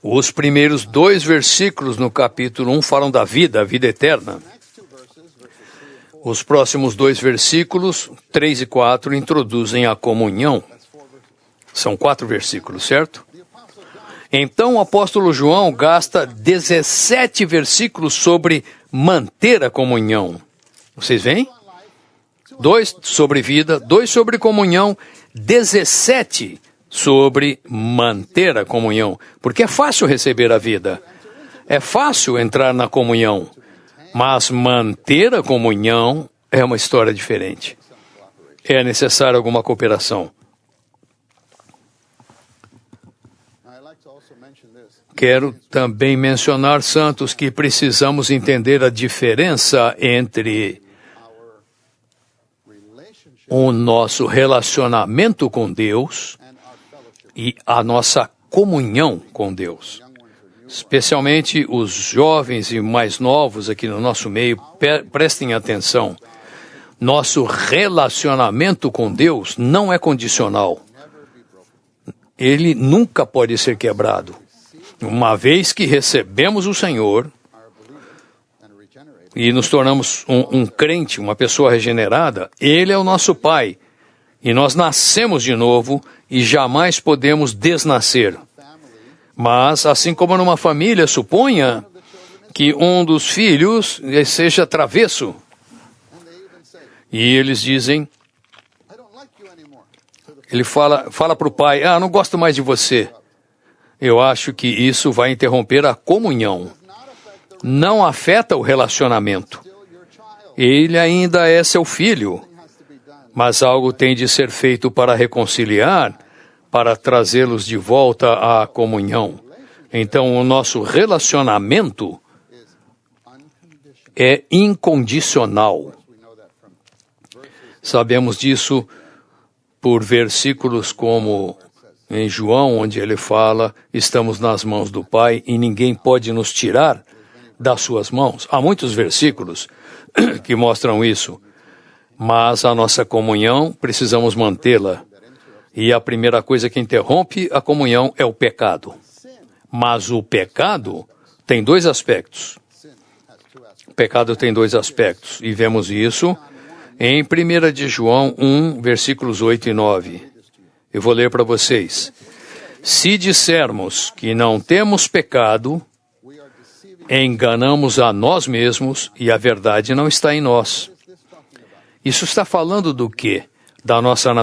Os primeiros 2 versículos no capítulo 1 falam da vida, a vida eterna. Os próximos 2 versículos, 3 e 4, introduzem a comunhão. São 4 versículos, certo? Então o apóstolo João gasta 17 versículos sobre manter a comunhão. Vocês veem? 2 sobre vida, 2 sobre comunhão, 17 sobre manter a comunhão. Porque é fácil receber a vida. É fácil entrar na comunhão. Mas manter a comunhão é uma história diferente. É necessária alguma cooperação. Quero também mencionar, santos, que precisamos entender a diferença entre o nosso relacionamento com Deus e a nossa comunhão com Deus. Especialmente os jovens e mais novos aqui no nosso meio, prestem atenção. Nosso relacionamento com Deus não é condicional. Ele nunca pode ser quebrado. Uma vez que recebemos o Senhor e nos tornamos um crente, uma pessoa regenerada, Ele é o nosso Pai. E nós nascemos de novo e jamais podemos desnascer. Mas, assim como numa família, suponha que um dos filhos seja travesso. E eles dizem, ele fala para o pai, não gosto mais de você. Eu acho que isso vai interromper a comunhão. Não afeta o relacionamento. Ele ainda é seu filho. Mas algo tem de ser feito para reconciliar, para trazê-los de volta à comunhão. Então, o nosso relacionamento é incondicional. Sabemos disso por versículos como em João, onde ele fala, estamos nas mãos do Pai e ninguém pode nos tirar das suas mãos. Há muitos versículos que mostram isso, mas a nossa comunhão precisamos mantê-la. E a primeira coisa que interrompe a comunhão é o pecado. Mas o pecado tem dois aspectos. O pecado tem dois aspectos, e vemos isso em 1 de João 1, versículos 8 e 9. Eu vou ler para vocês. Se dissermos que não temos pecado, enganamos a nós mesmos e a verdade não está em nós. Isso está falando do quê? Da nossa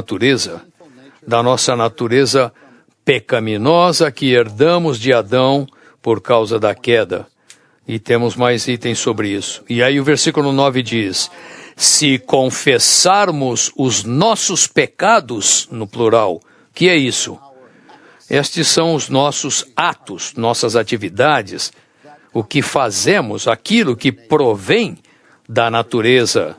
natureza pecaminosa que herdamos de Adão por causa da queda. E temos mais itens sobre isso. E aí o versículo 9 diz, se confessarmos os nossos pecados, no plural, que é isso? Estes são os nossos atos, nossas atividades, o que fazemos, aquilo que provém da natureza.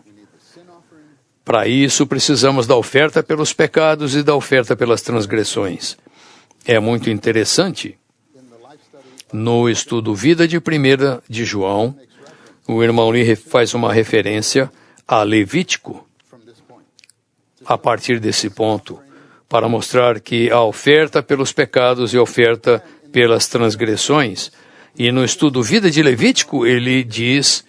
Para isso, precisamos da oferta pelos pecados e da oferta pelas transgressões. É muito interessante. No estudo Vida de 1 de João, o irmão Lee faz uma referência a Levítico, a partir desse ponto, para mostrar que a oferta pelos pecados e a oferta pelas transgressões. E no estudo Vida de Levítico, ele diz,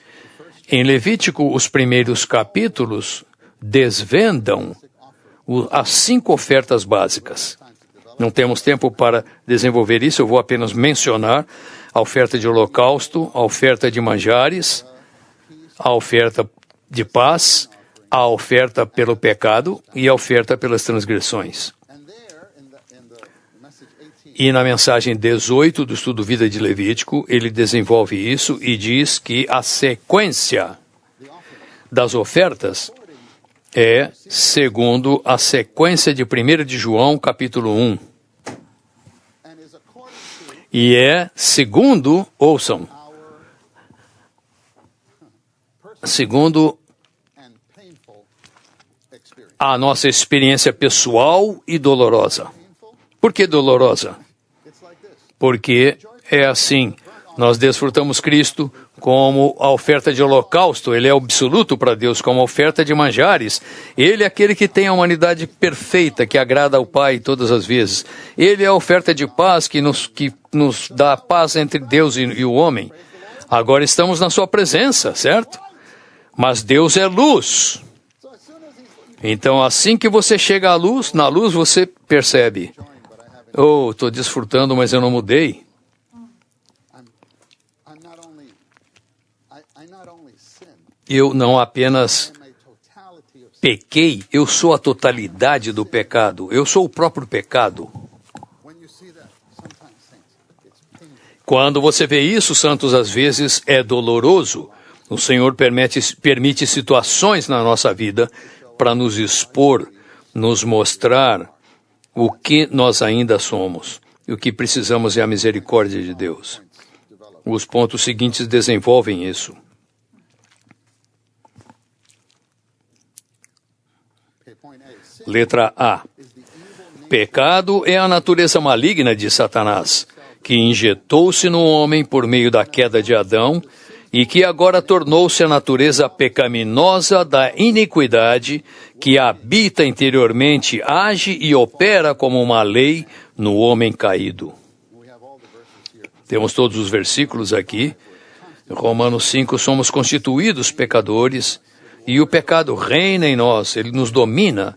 em Levítico, os primeiros capítulos desvendam as 5 ofertas básicas. Não temos tempo para desenvolver isso, eu vou apenas mencionar a oferta de holocausto, a oferta de manjares, a oferta de paz, a oferta pelo pecado e a oferta pelas transgressões. E na mensagem 18 do estudo Vida de Levítico, ele desenvolve isso e diz que a sequência das ofertas é segundo a sequência de 1 de João, capítulo 1. E é segundo, ouçam, segundo a nossa experiência pessoal e dolorosa. Por que dolorosa? Porque é assim, nós desfrutamos Cristo como a oferta de holocausto, ele é absoluto para Deus, como a oferta de manjares. Ele é aquele que tem a humanidade perfeita, que agrada ao Pai todas as vezes. Ele é a oferta de paz que nos dá paz entre Deus e o homem. Agora estamos na sua presença, certo? Mas Deus é luz. Então, assim que você chega à luz, na luz você percebe, oh, estou desfrutando, mas eu não mudei. Eu não apenas pequei, eu sou a totalidade do pecado. Eu sou o próprio pecado. Quando você vê isso, santos, às vezes é doloroso. O Senhor permite situações na nossa vida para nos expor, nos mostrar o que nós ainda somos. E o que precisamos é a misericórdia de Deus. Os pontos seguintes desenvolvem isso. Letra A. Pecado é a natureza maligna de Satanás, que injetou-se no homem por meio da queda de Adão e que agora tornou-se a natureza pecaminosa da iniquidade que habita interiormente, age e opera como uma lei no homem caído. Temos todos os versículos aqui. Em Romanos 5, somos constituídos pecadores e o pecado reina em nós, ele nos domina.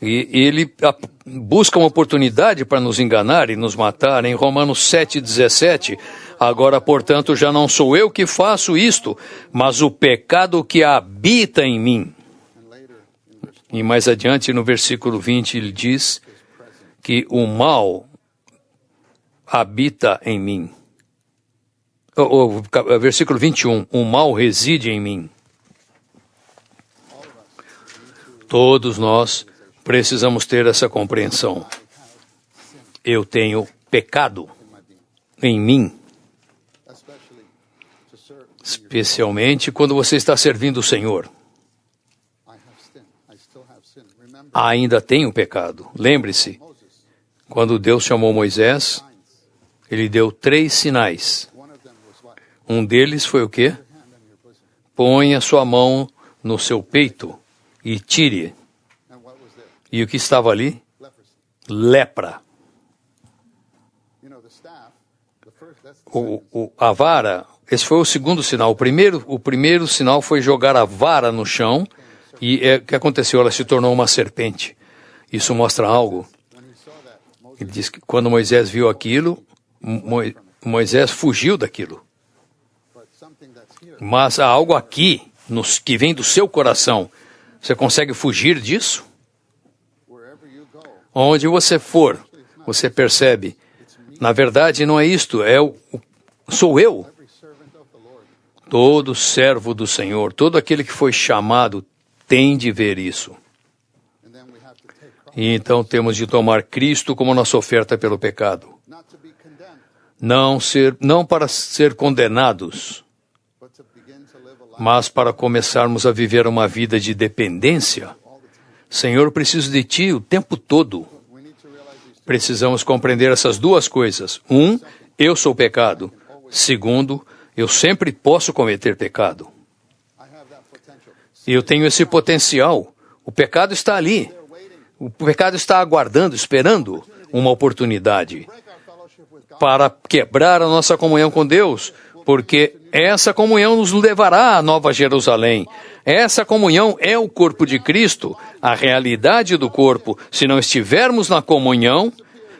E ele busca uma oportunidade para nos enganar e nos matar. Em Romanos 7,17, agora, portanto, já não sou eu que faço isto, mas o pecado que habita em mim. E mais adiante, no versículo 20, ele diz que o mal habita em mim. Versículo 21, o mal reside em mim. Todos nós precisamos ter essa compreensão. Eu tenho pecado em mim. Especialmente quando você está servindo o Senhor. Ainda tenho pecado. Lembre-se, Quando Deus chamou Moisés, ele deu 3 sinais. Um deles foi o quê? Põe a sua mão no seu peito e tire. E o que estava ali? Lepra. A vara, esse foi o segundo sinal. O primeiro sinal foi jogar a vara no chão e o que aconteceu? Ela se tornou uma serpente. Isso mostra algo. Ele diz que quando Moisés viu aquilo, Moisés fugiu daquilo. Mas há algo aqui que vem do seu coração. Você consegue fugir disso? Onde você for, você percebe. Na verdade, não é isto, sou eu. Todo servo do Senhor, todo aquele que foi chamado, tem de ver isso. E então temos de tomar Cristo como nossa oferta pelo pecado. Não para ser condenados, mas para começarmos a viver uma vida de dependência. Senhor, preciso de Ti o tempo todo. Precisamos compreender essas duas coisas. 1, eu sou pecado. 2, eu sempre posso cometer pecado. Eu tenho esse potencial. O pecado está ali. O pecado está aguardando, esperando uma oportunidade para quebrar a nossa comunhão com Deus, porque essa comunhão nos levará à Nova Jerusalém. Essa comunhão é o corpo de Cristo, a realidade do corpo. Se não estivermos na comunhão,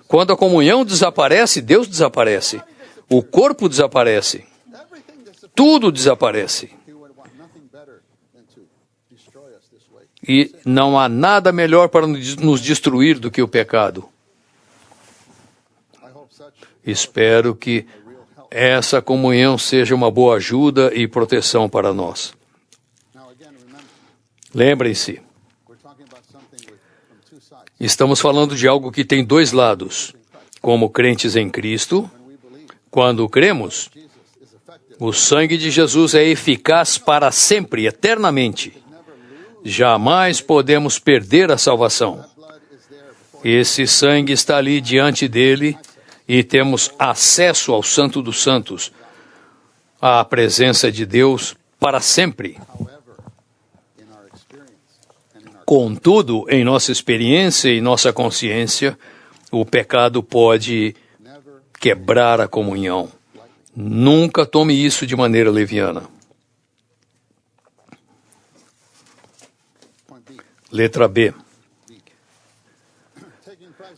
quando a comunhão desaparece, Deus desaparece. O corpo desaparece. Tudo desaparece. E não há nada melhor para nos destruir do que o pecado. Espero que essa comunhão seja uma boa ajuda e proteção para nós. Lembrem-se, estamos falando de algo que tem 2 lados. Como crentes em Cristo, quando cremos, o sangue de Jesus é eficaz para sempre, eternamente. Jamais podemos perder a salvação. Esse sangue está ali diante dele e temos acesso ao Santo dos Santos, à presença de Deus para sempre. Contudo, em nossa experiência e nossa consciência, o pecado pode quebrar a comunhão. Nunca tome isso de maneira leviana. Letra B.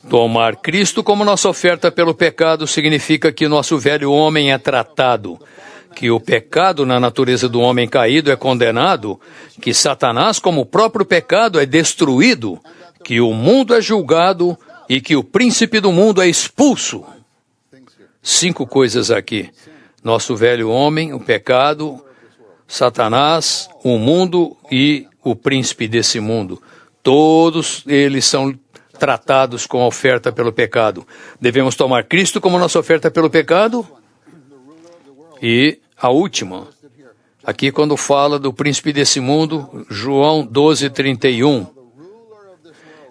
Tomar Cristo como nossa oferta pelo pecado significa que nosso velho homem é tratado, que o pecado na natureza do homem caído é condenado, que Satanás, como o próprio pecado, é destruído, que o mundo é julgado e que o príncipe do mundo é expulso. 5 coisas aqui. Nosso velho homem, o pecado, Satanás, o mundo e o príncipe desse mundo. Todos eles são tratados com a oferta pelo pecado. Devemos tomar Cristo como nossa oferta pelo pecado. E a última, aqui quando fala do príncipe desse mundo, João 12:31.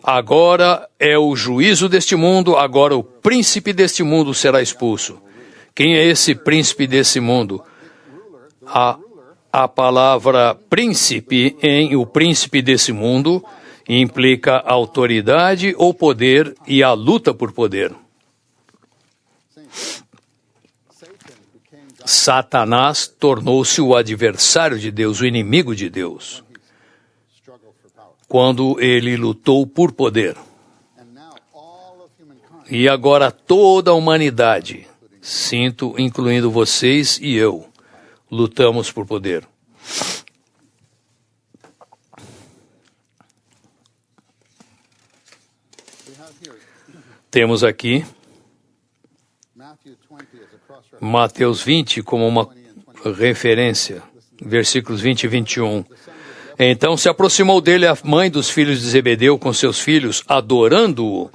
Agora é o juízo deste mundo, agora o príncipe deste mundo será expulso. Quem é esse príncipe desse mundo? A palavra príncipe em o príncipe desse mundo implica autoridade ou poder e a luta por poder. Satanás tornou-se o adversário de Deus, o inimigo de Deus, quando ele lutou por poder. E agora toda a humanidade, sinto, incluindo vocês e eu, lutamos por poder. Temos aqui Mateus 20 como uma referência, versículos 20 e 21. Então se aproximou dele a mãe dos filhos de Zebedeu com seus filhos, adorando-o.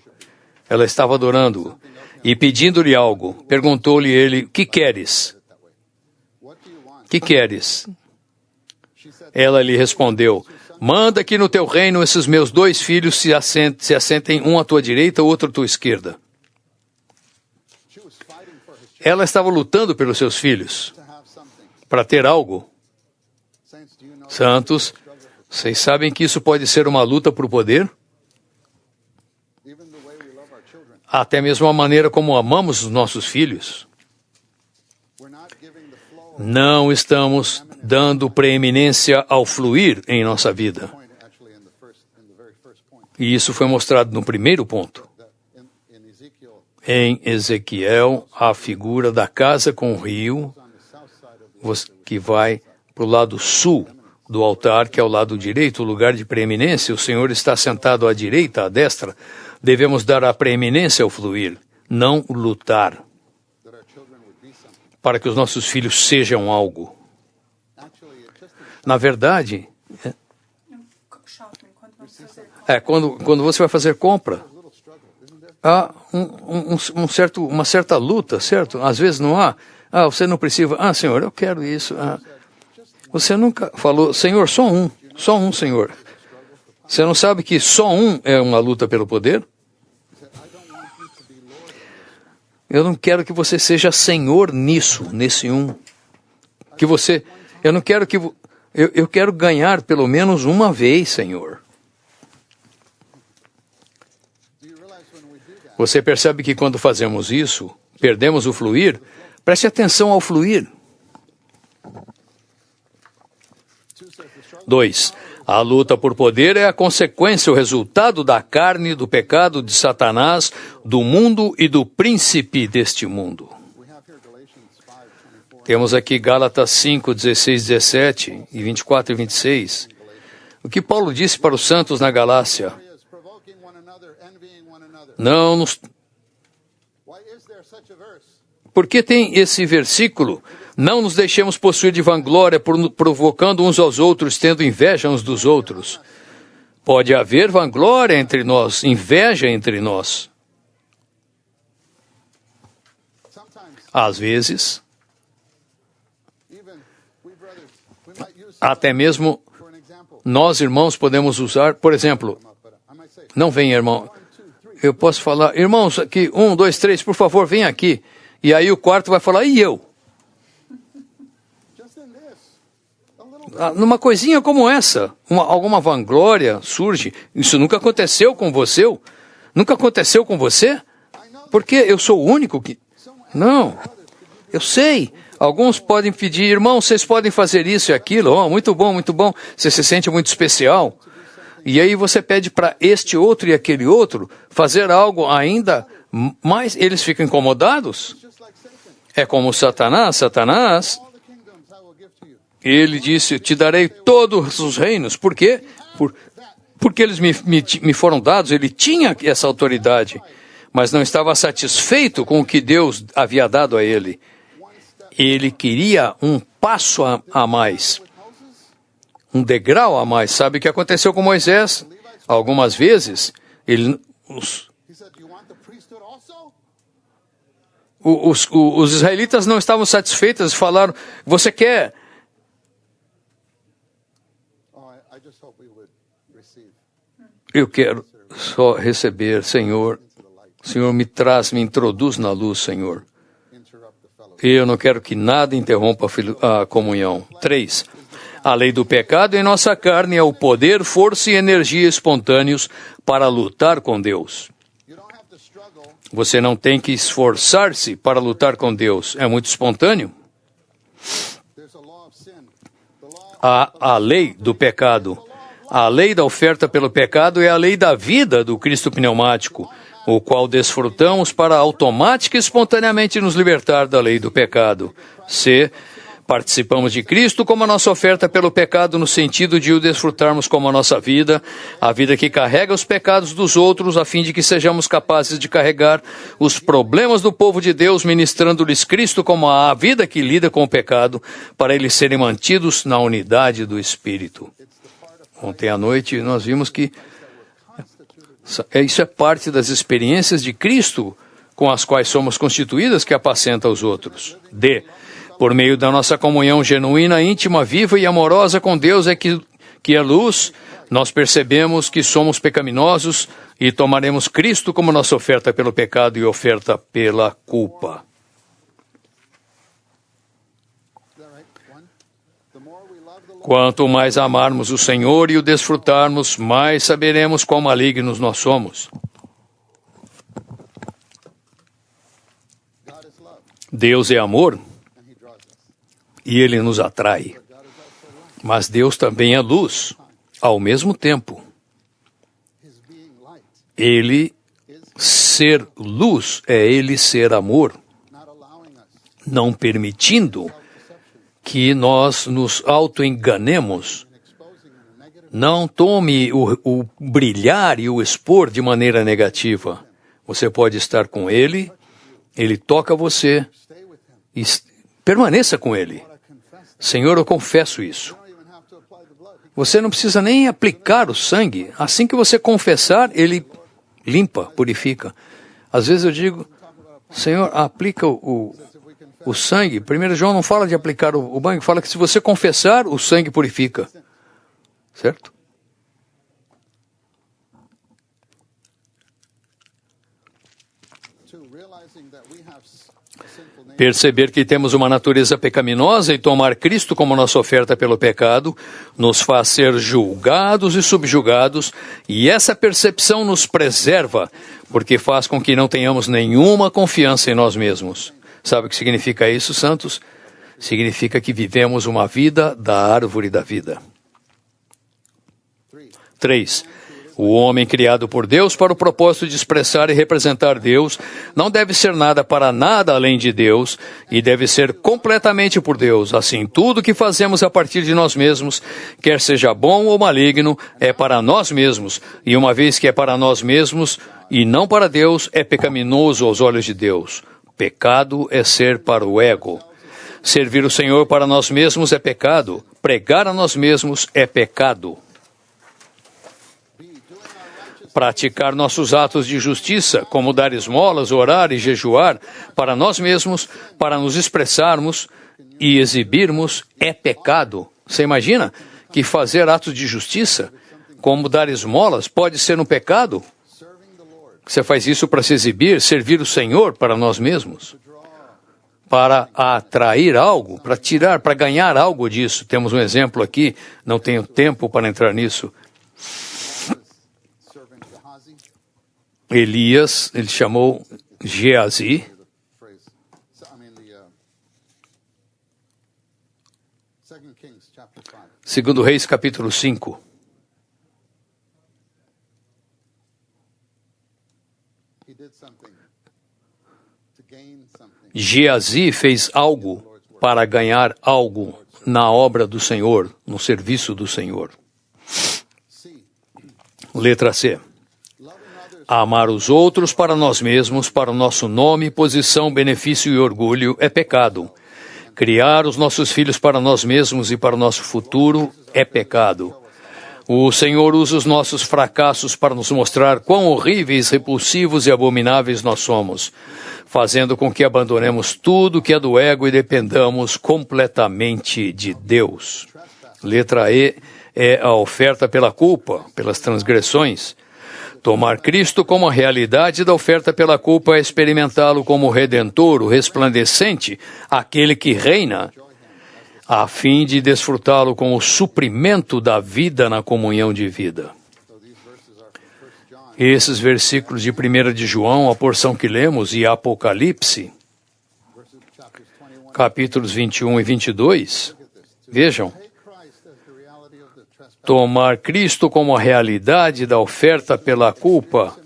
Ela estava adorando-o. E pedindo-lhe algo, perguntou-lhe ele, que queres? Que queres? Ela lhe respondeu, manda que no teu reino esses meus 2 filhos se assentem, um à tua direita, outro à tua esquerda. ela estava lutando pelos seus filhos, to have something. para ter algo. Saints, do you know Santos, vocês sabem que isso pode ser uma luta por poder? even the way we love our children? Até mesmo a maneira como amamos os nossos filhos. We're not giving the flow Não estamos dando preeminência ao fluir em nossa vida. point actually in the very first point. E isso foi mostrado no primeiro ponto. That in Ezekiel, Em Ezequiel, a figura da casa com o rio, on the south side of the que vai para o lado sul do altar, que é o lado direito, o lugar de preeminência. O Senhor está sentado à direita, à destra. Devemos dar a preeminência ao fluir, não lutar, that our children would be something. para que os nossos filhos sejam algo. Actually, it just Na verdade, Shopping, quando vamos fazer quando você vai fazer compra, a little struggle, isn't there? há uma certa luta, certo? Às vezes não há. Você não precisa. Senhor, eu quero isso. Você nunca falou, Senhor, só um, Senhor. Você não sabe que só um é uma luta pelo poder? Eu não quero que você seja Senhor nisso, nesse um. Eu não quero que eu quero ganhar pelo menos uma vez, Senhor. Do you realize when we do that, Você percebe que quando fazemos isso, perdemos o fluir? Preste atenção ao fluir. 2. A luta por poder é a consequência, o resultado da carne, do pecado de Satanás, do mundo e do príncipe deste mundo. we have here Galatians 5:24. Temos aqui Gálatas 5, 16, 17 e 24 e 26. O que Paulo disse para os santos na Galácia? Is provoking one another, envying one another. Não nos... Why is there such a verse? Por que tem esse versículo? Não nos deixemos possuir de vanglória, provocando uns aos outros, tendo inveja uns dos outros. Pode haver vanglória entre nós, inveja entre nós. Sometimes, Às vezes, even we brothers, we might use até mesmo for an example. nós, irmãos, podemos usar, por exemplo, But I might say, não vem, irmão. 1, 2, 3. Eu posso falar, irmãos, aqui, 1, 2, 3, por favor, vem aqui. E aí o quarto vai falar, e eu? Just in this, a little Numa coisinha como essa, alguma vanglória surge. Isso nunca aconteceu com você? Nunca aconteceu com você? Porque eu sou o único que... Não, eu sei. Alguns podem pedir, irmão, vocês podem fazer isso e aquilo. Muito bom, muito bom. Você se sente muito especial. E aí você pede para este outro e aquele outro fazer algo ainda mais. Eles ficam incomodados. just like Satan. É como Satanás. All the kingdoms I will give to you. Ele disse, te darei todos os reinos. Por quê? Porque eles me foram dados, ele tinha essa autoridade, mas não estava satisfeito com o que Deus havia dado a ele. Ele queria um passo a mais, um degrau a mais. Sabe o que aconteceu com Moisés? Algumas vezes, He said, do you want the priesthood also? os israelitas não estavam satisfeitos e falaram, você quer... Oh, I just hope we would receive Eu quero só receber, Senhor. Senhor, me introduz na luz, Senhor. interrupt the fellowship. Eu não quero que nada interrompa a comunhão. 3. A lei do pecado em nossa carne é o poder, força e energia espontâneos para lutar com Deus. You don't have to struggle. Você não tem que esforçar-se para lutar com Deus. É muito espontâneo. There's a law of sin. The law A lei do pecado. A lei da oferta pelo pecado é a lei da vida do Cristo pneumático, o qual desfrutamos para automática e espontaneamente nos libertar da lei do pecado. C. Participamos de Cristo como a nossa oferta pelo pecado no sentido de o desfrutarmos como a nossa vida, a vida que carrega os pecados dos outros, a fim de que sejamos capazes de carregar os problemas do povo de Deus, ministrando-lhes Cristo como a vida que lida com o pecado, para eles serem mantidos na unidade do Espírito. Ontem à noite nós vimos que isso é parte das experiências de Cristo com as quais somos constituídas, que apacenta os outros. D. Por meio da nossa comunhão genuína, íntima, viva e amorosa com Deus que é luz, nós percebemos que somos pecaminosos e tomaremos Cristo como nossa oferta pelo pecado e oferta pela culpa. Quanto mais amarmos o Senhor e o desfrutarmos, mais saberemos quão malignos nós somos. God is love, Deus é amor and He draws us. e Ele nos atrai. God is also light. Mas Deus também é luz. Ao mesmo tempo, His being light Ele is ser luz é Ele ser amor, not allowing us não permitindo self-deception que nós nos auto-enganemos. and exposing in a negative Não tome o brilhar e o expor de maneira negativa. Você pode estar com Ele, Ele toca você stay with Him. e permaneça com Ele. I confess that. Senhor, eu confesso isso. You don't even have to apply the blood. Você não precisa nem aplicar o sangue. Assim que você confessar, Ele limpa, purifica. Às vezes eu digo, Senhor, aplica o sangue. 1 João não fala de aplicar o banho, fala que se você confessar, o sangue purifica. Certo? Two, realizing that we have a sinful nature Perceber que temos uma natureza pecaminosa e tomar Cristo como nossa oferta pelo pecado nos faz ser julgados e subjugados, e essa percepção nos preserva, porque faz com que não tenhamos nenhuma confiança em nós mesmos. Sabe o que significa isso, santos? Significa que vivemos uma vida da árvore da vida. 3. O homem criado por Deus para o propósito de expressar e representar Deus não deve ser nada para nada além de Deus e deve ser completamente por Deus. Assim, tudo que fazemos a partir de nós mesmos, quer seja bom ou maligno, é para nós mesmos. E uma vez que é para nós mesmos e não para Deus, é pecaminoso aos olhos de Deus. Pecado é ser para o ego. Servir o Senhor para nós mesmos é pecado. Pregar a nós mesmos é pecado. Praticar nossos atos de justiça, como dar esmolas, orar e jejuar, para nós mesmos, para nos expressarmos e exibirmos, é pecado. Você imagina que fazer atos de justiça, como dar esmolas, pode ser um pecado? serving the Lord Você faz isso para se exibir, servir o Senhor para nós mesmos, para atrair algo, para tirar, para ganhar algo disso. Temos um exemplo aqui, não tenho tempo para entrar nisso. serving Gehazi, Elias, ele chamou Geazi, the phrase. So, I mean the 2 Kings chapter 5. segundo Reis capítulo 5. He did something to gain something. Geazi fez algo para ganhar algo na obra do Senhor, no serviço do Senhor. C. Letra C. Loving others Amar os outros para nós mesmos, para o nosso nome, posição, benefício e orgulho é pecado. Criar os nossos filhos para nós mesmos e para o nosso futuro é pecado. O Senhor usa os nossos fracassos para nos mostrar quão horríveis, repulsivos e abomináveis nós somos, fazendo com que abandonemos tudo que é do ego e dependamos completamente de Deus. Letra E é a oferta pela culpa, pelas transgressões. Tomar Cristo como a realidade da oferta pela culpa é experimentá-lo como o Redentor, o resplandecente, aquele que reina, a fim de desfrutá-lo como o suprimento da vida na comunhão de vida. So these verses are from 1 John Esses versículos de 1 de João, a porção que lemos, e Apocalipse, verses chapters 21. capítulos 21 e 22, vejam, Take Christ as the reality of the trespass. tomar Cristo como a realidade da oferta pela culpa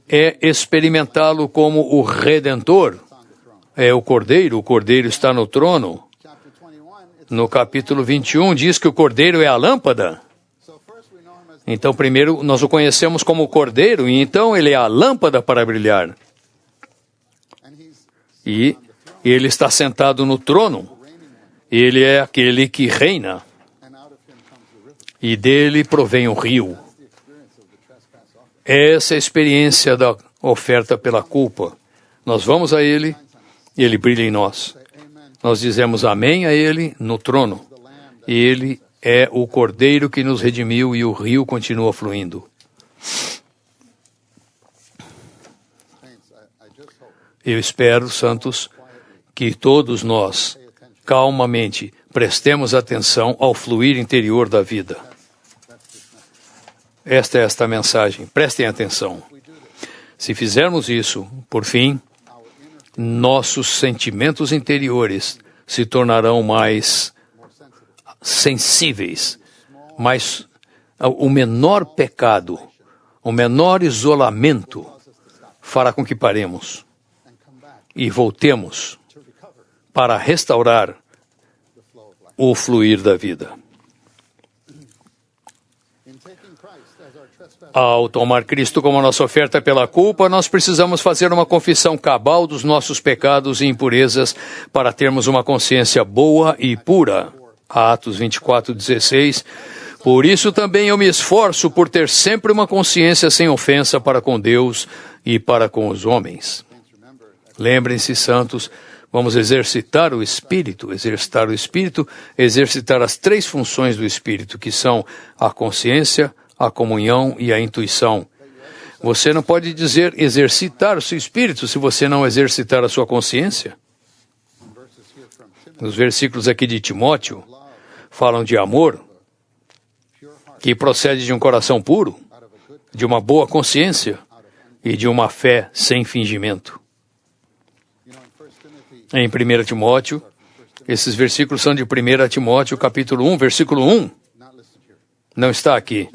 é experimentá-lo como o Redentor, é o Cordeiro está no trono. Chapter 21. No capítulo 21 diz que o Cordeiro é a lâmpada. So first we know him as Então primeiro nós o conhecemos como o Cordeiro, e então ele é a lâmpada para brilhar. and he's E ele está sentado no trono. Ele é aquele que reina, and out of him comes the river. e dele provém o rio. The experience of the trespass offering. Essa é a experiência da oferta pela culpa. Nós vamos a ele e ele brilha em nós. Amen. Nós dizemos amém a ele no trono. Ele é o Cordeiro que nos redimiu e o rio continua fluindo. Saints, I just hope Eu espero, santos, que todos nós calmamente, prestemos atenção ao fluir interior da vida. Esta é esta mensagem. Prestem atenção. Se fizermos isso, por fim, nossos sentimentos interiores se tornarão mais sensíveis, mas o menor pecado, o menor isolamento fará com que paremos e voltemos para restaurar o fluir da vida. Ao tomar Cristo como nossa oferta pela culpa, nós precisamos fazer uma confissão cabal dos nossos pecados e impurezas para termos uma consciência boa e pura. Atos 24:16. Por isso também eu me esforço por ter sempre uma consciência sem ofensa para com Deus e para com os homens. Lembrem-se, santos, vamos exercitar o Espírito, exercitar as 3 funções do Espírito, que são a consciência, a comunhão e a intuição. Você não pode dizer exercitar o seu Espírito se você não exercitar a sua consciência. Nos versículos aqui de Timóteo, falam de amor, que procede de um coração puro, de uma boa consciência e de uma fé sem fingimento. Em 1 Timóteo, esses versículos são de 1 Timóteo, capítulo 1, versículo 1. Não está aqui.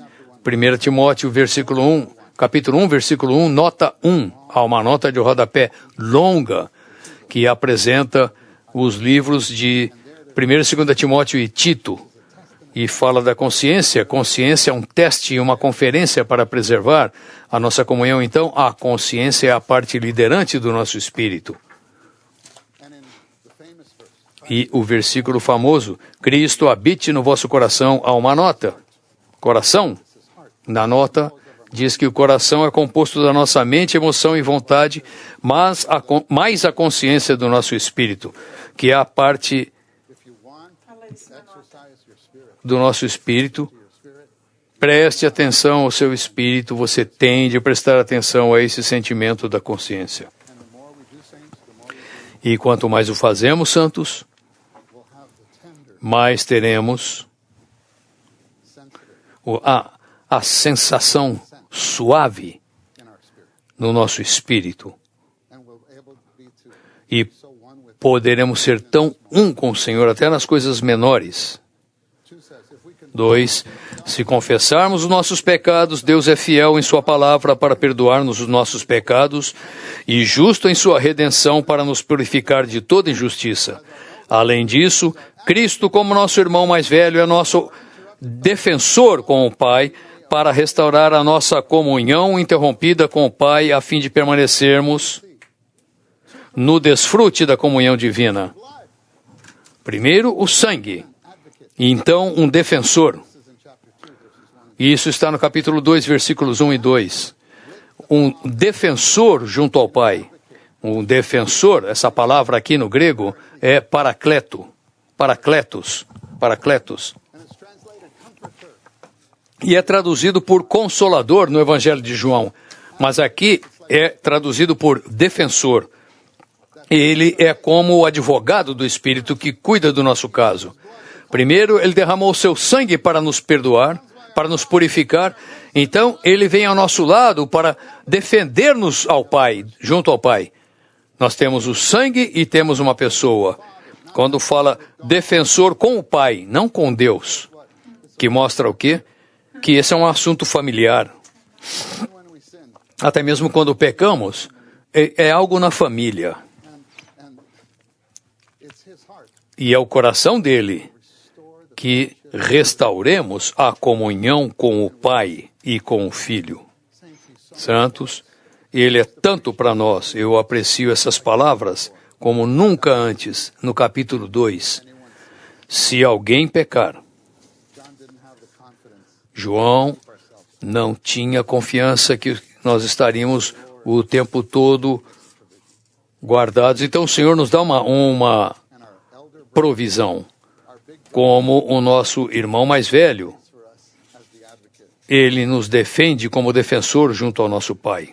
1 Timóteo, versículo 1, capítulo 1, versículo 1, nota 1. Há uma nota de rodapé longa que apresenta os livros de 1 e 2 Timóteo e Tito, e fala da consciência. Consciência é um teste e uma conferência para preservar a nossa comunhão. Então, a consciência é a parte liderante do nosso espírito. E o versículo famoso, Cristo habite no vosso coração, há uma nota. Coração, na nota, diz que o coração é composto da nossa mente, emoção e vontade, mas mais a consciência do nosso espírito, que é a parte do nosso espírito. Preste atenção ao seu espírito, você tem de prestar atenção a esse sentimento da consciência. E quanto mais o fazemos, santos, mais teremos a sensação suave no nosso espírito. E poderemos ser tão um com o Senhor, até nas coisas menores. 2. Se confessarmos os nossos pecados, Deus é fiel em sua palavra para perdoar-nos os nossos pecados e justo em sua redenção para nos purificar de toda injustiça. Além disso, Cristo, como nosso irmão mais velho, é nosso defensor com o Pai para restaurar a nossa comunhão interrompida com o Pai, a fim de permanecermos no desfrute da comunhão divina. Primeiro, o sangue. E então, um defensor. E isso está no capítulo 2, versículos 1 e 2. Um defensor junto ao Pai. Um defensor, essa palavra aqui no grego, é paracleto. Paracletos. E é traduzido por consolador no Evangelho de João. Mas aqui é traduzido por defensor. Ele é como o advogado do Espírito que cuida do nosso caso. Primeiro, ele derramou o seu sangue para nos perdoar, para nos purificar. Então, ele vem ao nosso lado para defender-nos ao Pai, junto ao Pai. Nós temos o sangue e temos uma pessoa. Quando fala defensor com o Pai, não com Deus, que mostra o quê? Que esse é um assunto familiar. Até mesmo quando pecamos, é algo na família. E é o coração dele que restauremos a comunhão com o Pai e com o Filho. Santos, ele é tanto para nós, eu aprecio essas palavras como nunca antes, no capítulo 2. Se alguém pecar, João não tinha confiança que nós estaríamos o tempo todo guardados. Então o Senhor nos dá uma provisão. Como o nosso irmão mais velho, ele nos defende como defensor junto ao nosso Pai.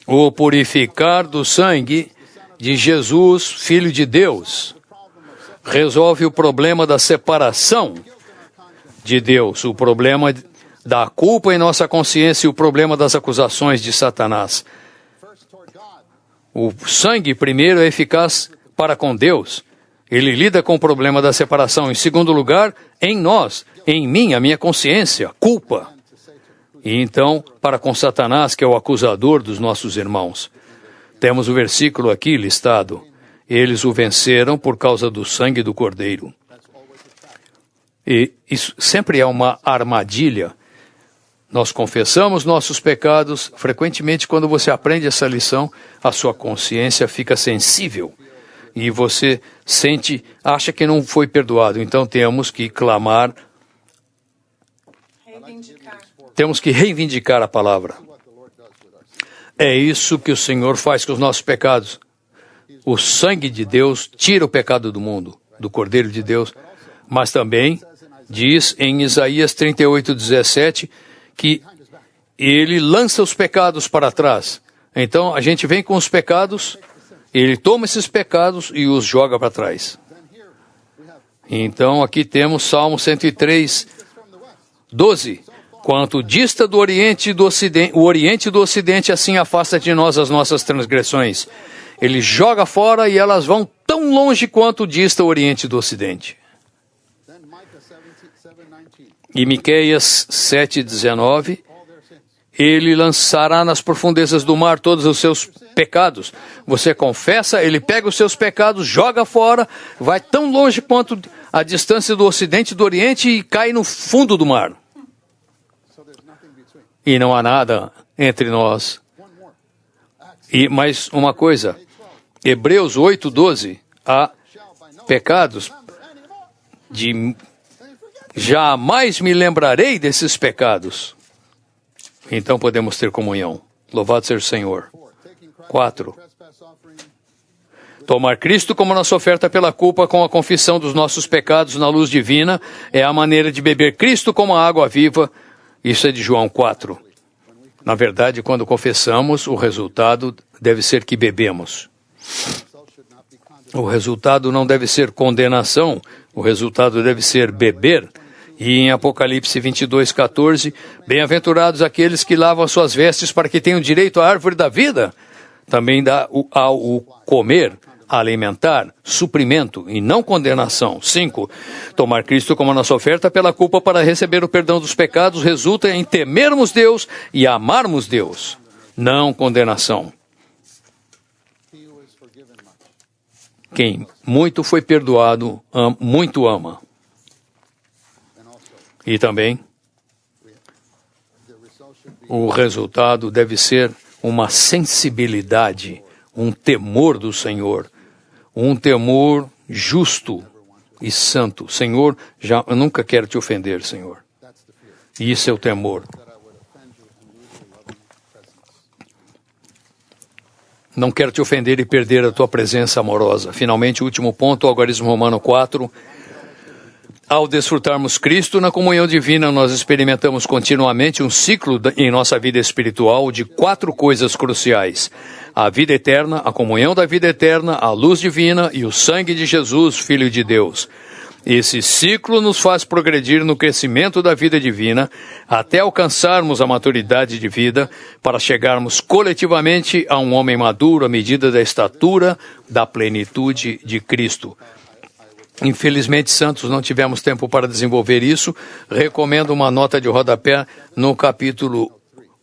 O purificar do sangue de Jesus, Filho de Deus, resolve o problema da separação de Deus, o problema da culpa em nossa consciência e o problema das acusações de Satanás. First toward God. O sangue, primeiro, é eficaz para com Deus. Ele lida com o problema da separação. Em segundo lugar, em nós, em mim, a minha consciência, culpa. E então, para com Satanás, que é o acusador dos nossos irmãos. Temos o versículo aqui listado. Eles o venceram por causa do sangue do Cordeiro. E isso sempre é uma armadilha. Nós confessamos nossos pecados. Frequentemente, quando você aprende essa lição, a sua consciência fica sensível. E você acha que não foi perdoado. Então temos que clamar, Reivindicar. temos que reivindicar a palavra. É isso que o Senhor faz com os nossos pecados. O sangue de Deus tira o pecado do mundo, do Cordeiro de Deus. Mas também diz em Isaías 38:17 que ele lança os pecados para trás. Então a gente vem com os pecados, ele toma esses pecados e os joga para trás. Então aqui temos Salmo 103:12. Quanto dista do Oriente e do Ocidente, o Oriente e do Ocidente, assim afasta de nós as nossas transgressões. Ele joga fora e elas vão tão longe quanto dista o Oriente do Ocidente. Then Micah 7:19. E Miqueias 7:19, ele lançará nas profundezas do mar todos os seus pecados. Você confessa, ele pega os seus pecados, joga fora, vai tão longe quanto a distância do Ocidente e do Oriente e cai no fundo do mar. So there's nothing between. E não há nada entre nós. One more. E mais uma coisa, Hebreus 8:12, há pecados de jamais me lembrarei desses pecados. Então podemos ter comunhão. Louvado seja o Senhor. 4. Trespass offering. Tomar Cristo como nossa oferta pela culpa com a confissão dos nossos pecados na luz divina é a maneira de beber Cristo como a água viva. Isso é de João 4. Na verdade, quando confessamos, o resultado deve ser que bebemos. O resultado não deve ser condenação, o resultado deve ser beber. E em Apocalipse 22:14, bem-aventurados aqueles que lavam suas vestes para que tenham direito à árvore da vida. Também dá ao comer, alimentar, suprimento e não condenação. 5. Tomar Cristo como a nossa oferta pela culpa para receber o perdão dos pecados resulta em temermos Deus e amarmos Deus, não condenação. He who is forgiven much. Quem muito foi perdoado, muito ama. And also, E também the result should be o resultado deve ser uma sensibilidade, um temor do Senhor, um temor justo e santo. Senhor, eu nunca quero te ofender, Senhor. that's the fear. E isso é o temor. That I would offend you and lose your loving presence. Não quero te ofender e perder a tua presença amorosa. Finalmente, o último ponto, o algarismo romano 4. Ao desfrutarmos Cristo na comunhão divina, nós experimentamos continuamente um ciclo em nossa vida espiritual de 4 coisas cruciais: a vida eterna, a comunhão da vida eterna, a luz divina e o sangue de Jesus, Filho de Deus. Esse ciclo nos faz progredir no crescimento da vida divina até alcançarmos a maturidade de vida para chegarmos coletivamente a um homem maduro à medida da estatura da plenitude de Cristo. Infelizmente, Santos, não tivemos tempo para desenvolver isso. Recomendo uma nota de rodapé no capítulo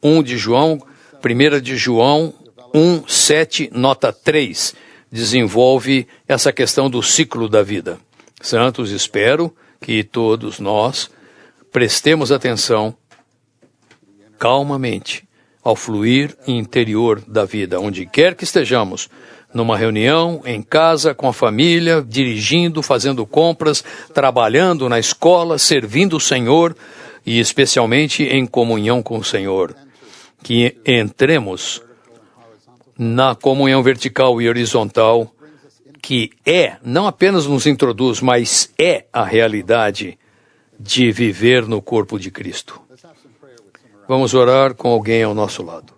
1 de João, 1 de João 1, 7, nota 3. Desenvolve essa questão do ciclo da vida. Santos, espero que todos nós prestemos atenção calmamente ao fluir interior da vida, onde quer que estejamos, numa reunião, em casa, com a família, dirigindo, fazendo compras, trabalhando na escola, servindo o Senhor e especialmente em comunhão com o Senhor. Que entremos na comunhão vertical e horizontal, que não apenas nos introduz, mas é a realidade de viver no corpo de Cristo. Vamos orar com alguém ao nosso lado.